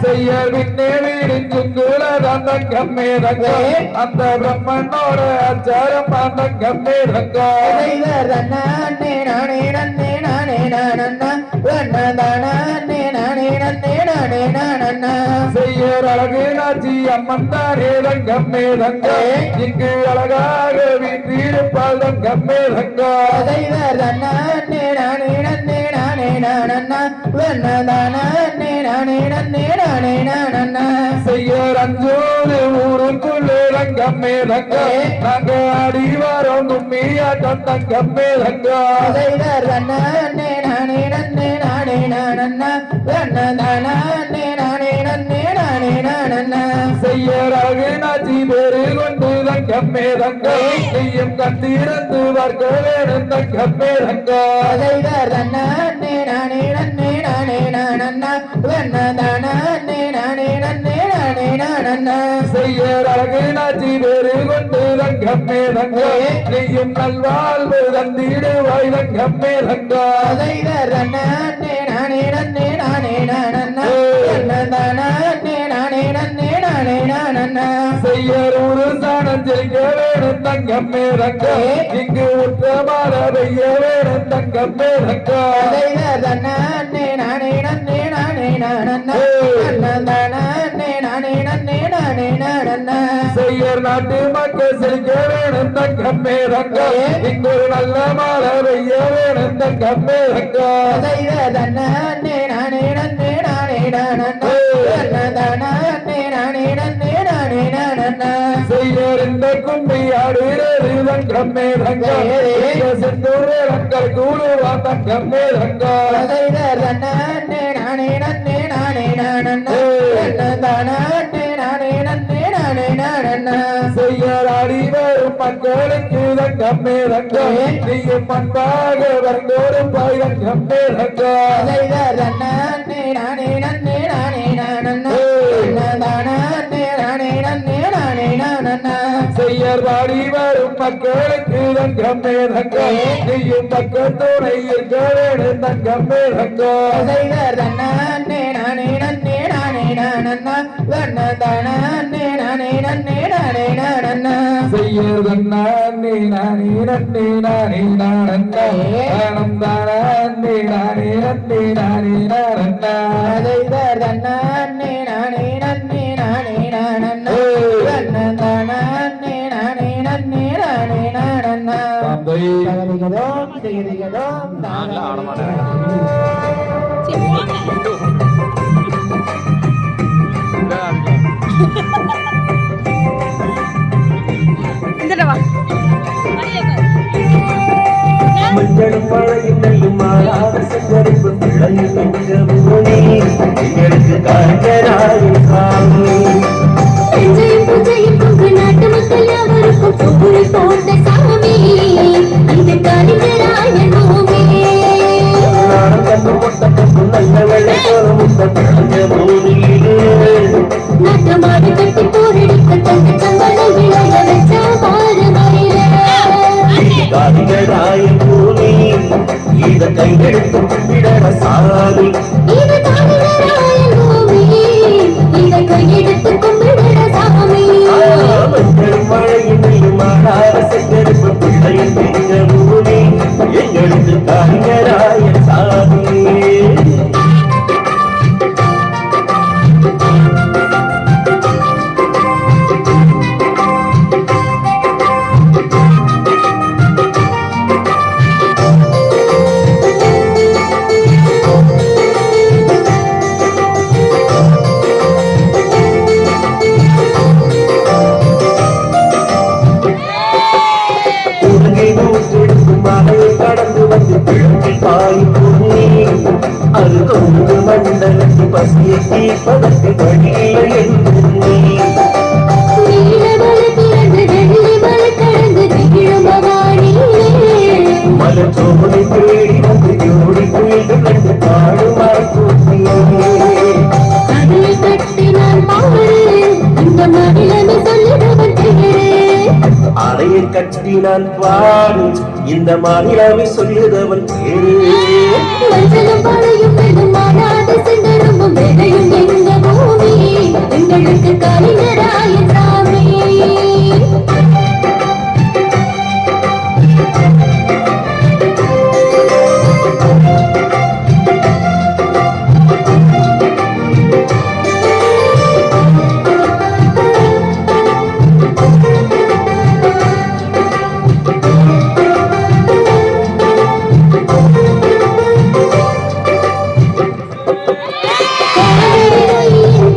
செய்யர் விண்ணே வீடு சுங்குலதான் தங்கம்மே தங்கம் அந்த பிரம்மனோட அச்சாரம் தங்கம்மே தங்கம் செய்யர் அழகு நாச்சி அம்மன் தானே தங்கம்மே தங்கம் இங்கு அழகாக வீட்டிருப்பாள் தங்கம்மே தங்கம் செய்யர் அஞ்சோடு ஊருக்குள்ளே தங்கம்மே தங்கம் நாங்க ஆடி வாரோம் கும்மியாட்டம் தங்கம்மே தங்கம் செய்யராக நாச்சி பேரு கொண்டு தங்கம்மே தங்கம் நீயும் கண்டிருந்து பார்க்க வேணும் தங்கம்மே தங்கம் செய்யராக நாச்சி பேரு கொண்டு தங்கம்மே தங்கம் நீயும் நல்வாழ்வு தந்திடுவாய் தங்கம்மே தங்கம் செய்யர் ஒரு சாணம் செய்ய வேணும் தங்கம்மே தங்கம் இங்கு உற்றமான பெய்ய வேணும் தங்கம்மே தங்கம் செய்யர் நாட்டு மக்கள் செழிக்க வேணும் தங்கம்மே தங்கம் இங்கு ஒரு நல்ல மாலை பெய்ய வேணும் தங்கம்மே தங்கம் செய்யர் இந்த கும்பி ஆடுகிறது தங்கம்மே தங்கம் செந்தூரே தங்கள் கூடுவா தங்கம்மே தங்கம் செய்யர் ஆடி வரும் மக்களுக்கு தங்கம்மே தங்கம் நீயும் பண்பாக வந்தோரும் பாய் தங்கம்மே தங்கம் செய்யர் வாடி வரும் மக்களுக்கு தங்கம்மே தங்கம் நீயும் பக்கத்தோடு இருக்க வேணும் தங்கம்மே தங்கம் செய்யர் தன்னானே நானே நன்னே நானே நானம் தானே நானே நன்னே நானே நானே தகரி தகதிகதோம் திகதிகதோம் நான்லாம் ஆட மாட்டேன். மஞ்சளும் மழையும் நெல்லும் மாறாத செங்கருப்பு பிள்ளையும் எங்களுக்கு கருங்கராயின் சாமி பூஜையும் பூஜையும் கொங்கு நாட்டு மக்கள் யாவருக்கும் பூங்குழி போட்ட சாமி இது கலிங்கராயன் பூமி. நாடம் கண்டு முட்ட கண்டு நல்ல வெள்ளை போல முட்ட பிறந்த பூமியிலே நாட்டு மாடு கட்டி போரடிக்க தங்க சம்பளை விளைய வச்சா பாரு மயில. கருங்கராயின் பூமி இத கையெடுத்து கும்பிடற சாமி இது கலிங்கராயன் பூமி இதை கையெடுத்து கும்பிடுற சாமி. மஞ்சளும் மழையும் நெல்லும் மாறாத செங்கருப்பு பிள்ளையும் எங்க பூமி எங்களுக்கு கருங்கராயின் சாமி கடந்து வந்து கிழக்கில் பாயும் பூமி அது கொண்டு மண்டலத்தில் பசியை தீர்ப்பதற்கு வழியில்லை என்று நீலமலை பிறந்து வெள்ளிமலை கடந்து திகழும் பவானியே. மலர் சோலை தேடி வந்து ஜோடி குயில்கள் கண்டு பாடுமாய் கூட்டியே அதில் கட்டினான் பாரு இந்த மகிழமை சொல்லிடுவன் பெயரே. அறையை கட்டினான் பாடு இந்த மாநிலவை சொல்லுதவன் பேரு மஞ்சளும் பழையும் பெண்ணும் மாறாத செந்தரும்பும் வேலையும் எங்க பூமி எங்களுக்கு கலிங்கராயன் சாமி.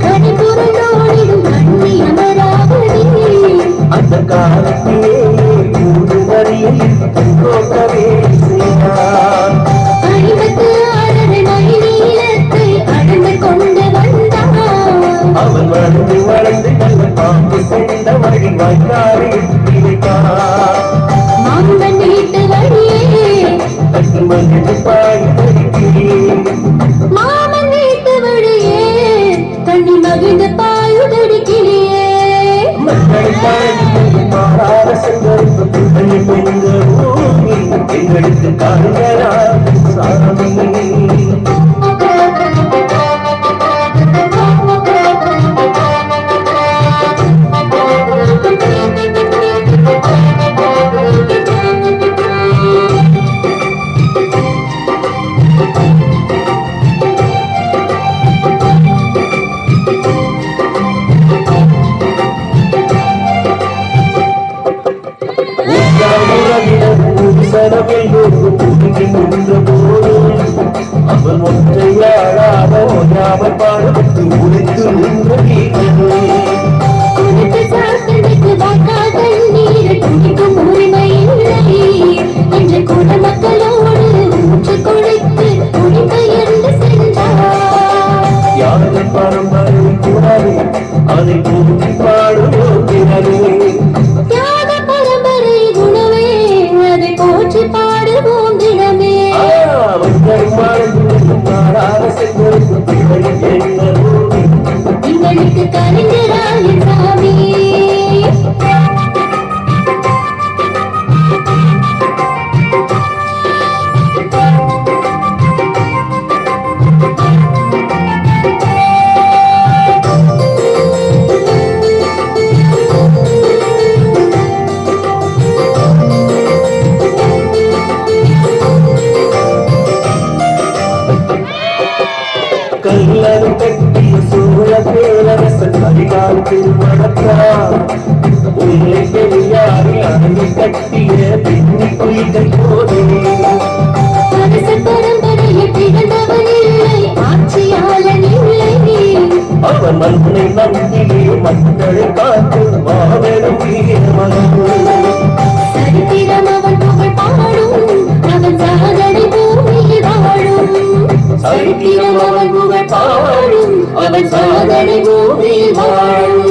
கனிபுரண்டோடிடும் கண்ணி அமராவதி அந்த காலத்திலே மூன்று வரியில் தோற்றவே செய்தான் அழிவத்து ஆடரை மயிலீலத்தை அடர்ந்து கொண்டு வந்தான். அவன் வளர்ந்து வளர்ந்து நல்ல பாம்பு சென்ற வழி வாய்க்காலில் பிடித்தான் மாம்பன் வீட்டு வழியே கட்டி மகிழ்ந்து பாடி வருகிறேன் மாமன் வீட்டு வழியே கண்ணி மகிழ்ந்து பாயுதடி கிளியே. மக்களை பாடி மாறாத செங்கருப்பு பிள்ளையும் எங்க பூமி எங்களுக்கு கருங்கரா சாமி அவன் ஒற்றையாளாக ஒன்றாமல் பாடுபட்டு உழைத்து நின்ற குடித்து சாத்தனுக்கு வாக்காதல் நீரை குடிக்கும் உரிமை இல்லை என்று கூட மக்களோடு மூச்சு குடித்து குடிபெயர்ந்து சென்றார். யாரும் பரம்பரை கூடாது அதை கூட்டி பாடுவோம் தியாக பரம்பரை குணமே அதை போற்றி பாடுவோம் தினமே. எங்களுக்கு கலிங்கராயன் சாமி. கல்லறு கட்டிய சூழ பேரரசன் அதிகாரத்தில் வட பார்த்தா உன்னை பெரியாரில் அணை கட்டிய பெண்ணி குயிகள் போதே அரச பரம்பரையில் பிறந்தவன் இல்லை, ஆட்சியாளன் இல்லை. அவன் மண்ணை நம்பியே மக்களை காக்கும் மாபெரும் வீரமகன். சரித்திரம் அவன் புகழ் பாடும், அவன் சாதனை பூமியில் வாழும். சரித்திரம் அவன் புகழ் பாடும், அவன் சாதனை பூமியில் வாழும்.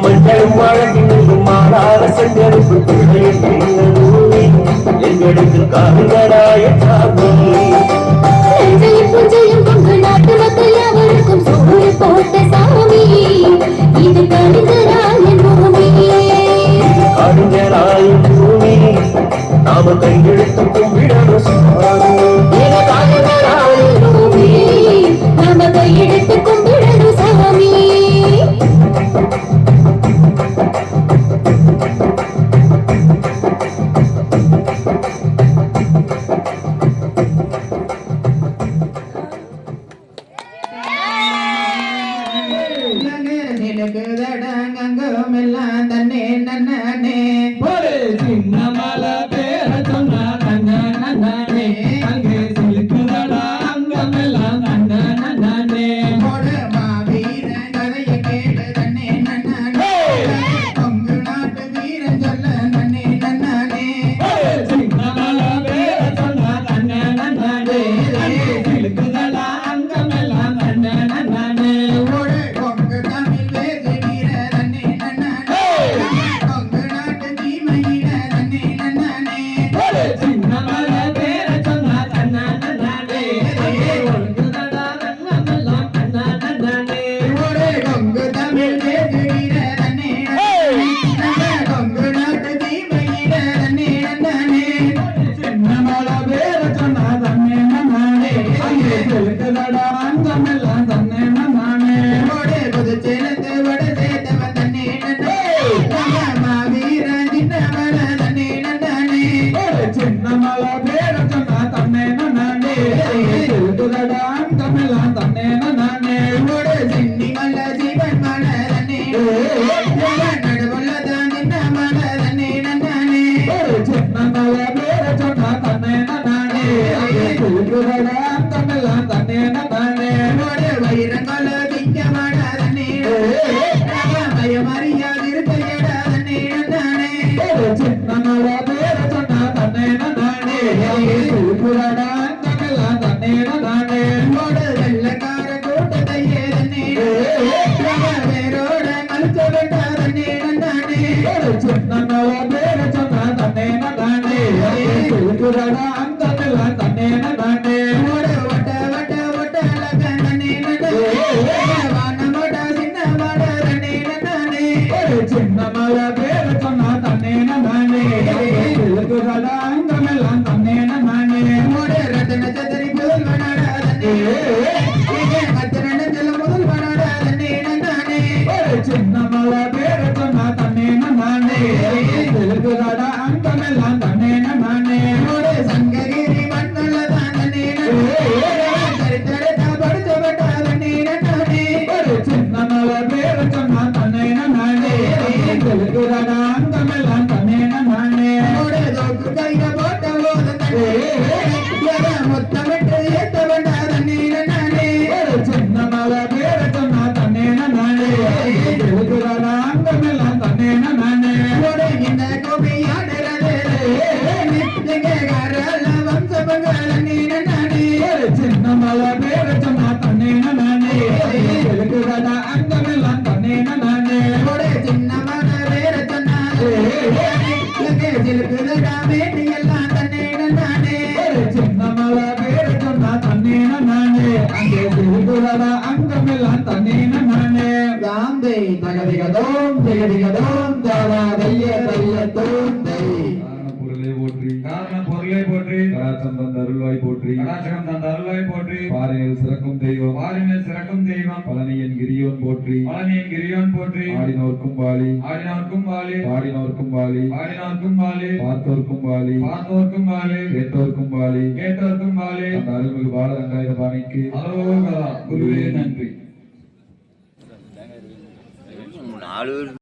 மஞ்சளும் வழங்கினும் மாறாத செஞ்செடுப்பு பிள்ளையை நீ எங்களுக்கு காண்கராய சாமி. நெஞ்சையும் புஞ்சையும் கொங்கு நாட்டு மக்கள் யாவருக்கும் சோறு போட்ட சாமி. இது கணிதராயன் பூமி. காடுங்கராயும் பூமி நாம கையெழுத்து கும்பிடணும் சாமி. இது கணிதராயன் பூமி. நாம கையெடுத்து கும்பிடணும் சாமி. அங்கமெல்லாம் தன்னே நன்னே ஒரு சின்ன மலை பேர சொன்னா தன்ன நன்னே அங்கே சிலுக்குதடா அங்கமெல்லாம் தன்ன நன்னே மாவீர கதைய கேட்டு தன்னே நன்னே கொங்கு நாட்டு வீரன் சொல்ல தன்னே நன்னே சின்ன மலை பேர சொன்னா தன்ன நன்னே அங்கே சிலுக்குதடா அங்கமெல்லாம் தன்ன நன்னே கொங்கு தமிழ் பேசி வீர தன்னே நன்னே கொங்கு நாட்டு தீமையிட தன்னே நன்னே சின்ன மலை பேர சொன்னா தன்ன நன்னே கொங்குதடா அங்கமெல்லாம் தன்ன நன்னே கொங்கு தமிழ் பேசி வீர தன்னே நன்னே கொங்கு நாட்டு தீமையிட தன்னே நன்னே சின்ன மலை பேர சொன்னா தன்னே நன்னே அங்கே செலுக்குதடா அங்கமெல்லாம் தன்னே நன்னே புதுச்சேலத்து வட சேத்தவன் தன்னே நன்னே மாவீர சின்ன மலை தன்னே நன்னே சின்ன மலை பேர சொன்னா தன்னே நன்னே செலுக்குதடா அங்கமெல்லாம் தன்னே நன்னே சின்னி மலை ஜீவன் மலை தன்னே நடுவுள்ள தான் சின்ன மலை தன்னே நன்னே சின்ன மலை பேர சொன்னா தன்னே நன்னே செலுக்குதடா அங்கமெல்லாம் தன்னே நன்னே வைரங்கல திங்க மட தன்னே பயமறியாதிருக்கையடா தன்னே நன்னே சின்ன மலை பேர சொன்னா தன்னே நன்னே செலுக்குதடா அங்கமெல்லாம் தன்னே நன்னே வெள்ளக்கார கூட்டத்தையே தன்னே வேரோட மலிச்ச வேண்டா தன்னே நன்னே சின்ன மலை பேர சொன்னா தன்னே நன்னே செலுக்குதடா அங்கமெல்லாம் தன்னே நன்னே வட்ட வட்ட வட்ட தன்னே நன்னே வானமட சின்ன மட தன்னே நன்னே சின்ன மலை பேர சொன்னா தன்னே நன்னே செலுக்குதடா அங்கமெல்லாம் தன்னே நன்னே ரத்தன சத்திரி முதல் வனட தன்னே மத்திரன செல்ல முதல் வனட தன்னே நன்னே சின்ன மலை பேர சொன்னா தன்னே நன்னே செலுக்குதடா அங்கமெல்லாம் தன்னே நன்னே சங்ககிரி மண்ணல தன்னே சரித்தரத்தா படுத்த வட்டா தன்னே நன்னே சின்ன மலை பேர சொன்னா தன்னே நன்னே செலுக்குதடா அங்கமெல்லாம் தன்னே நன்னே தோக்கு கையில போட்ட போத தன்னே மொத்தமிட்டு ஏத்த வேண்டா தன்னே நன்னே சின்ன மலை பேர சொன்னா தன்னே நன்னே செலுக்குதடா அங்கமெல்லாம் தன்னே நன்னே இந்த கோபியாடுறது சின்ன மலை பேர சொன்னா தன்னே நன்னே செலுக்குதடா அங்கமெல்லாம் தன்னே நன்னே சின்ன மலை பேர சொன்னா செலுக்குதடா வேட்டி எல்லாம் தன்னே நன்னே சின்ன மலை பேர சொன்னா தன்னே நன்னே அங்கே செலுக்குதடா அங்கமெல்லாம் தன்னே நன்னே தாந்தை தகதிகதோம் திகதிகதோம் தாரா தைய தையத்தோம் தை பொருளை போற்றி காரண பொருளை போற்றி கலாச்சம் தந்த அருள்வாய் போற்றி கடாட்சகம் தந்த அருள்வாய் போற்றி பாறையில் சிறக்கும் தெய்வம் பாரினில் சிறக்கும் தெய்வம் பழனியின் கிரியோன் போற்றி பழனியின் கிரியோன் போற்றி ஆடினோர்க்கும் வாலி ஆடினோர்க்கும் வாலி பாடினோர்க்கும் வாலி பாடினோர்க்கும் வாலி பார்த்தோர்க்கும் வாலி பார்த்தோர்க்கும் வாலி கேட்டோர்க்கும் வாலி கேட்டோர்க்கும் வாலி அந்த அருள்மிகு பாலகங்காய பாணிக்கு அலோகரா குருவே நன்றி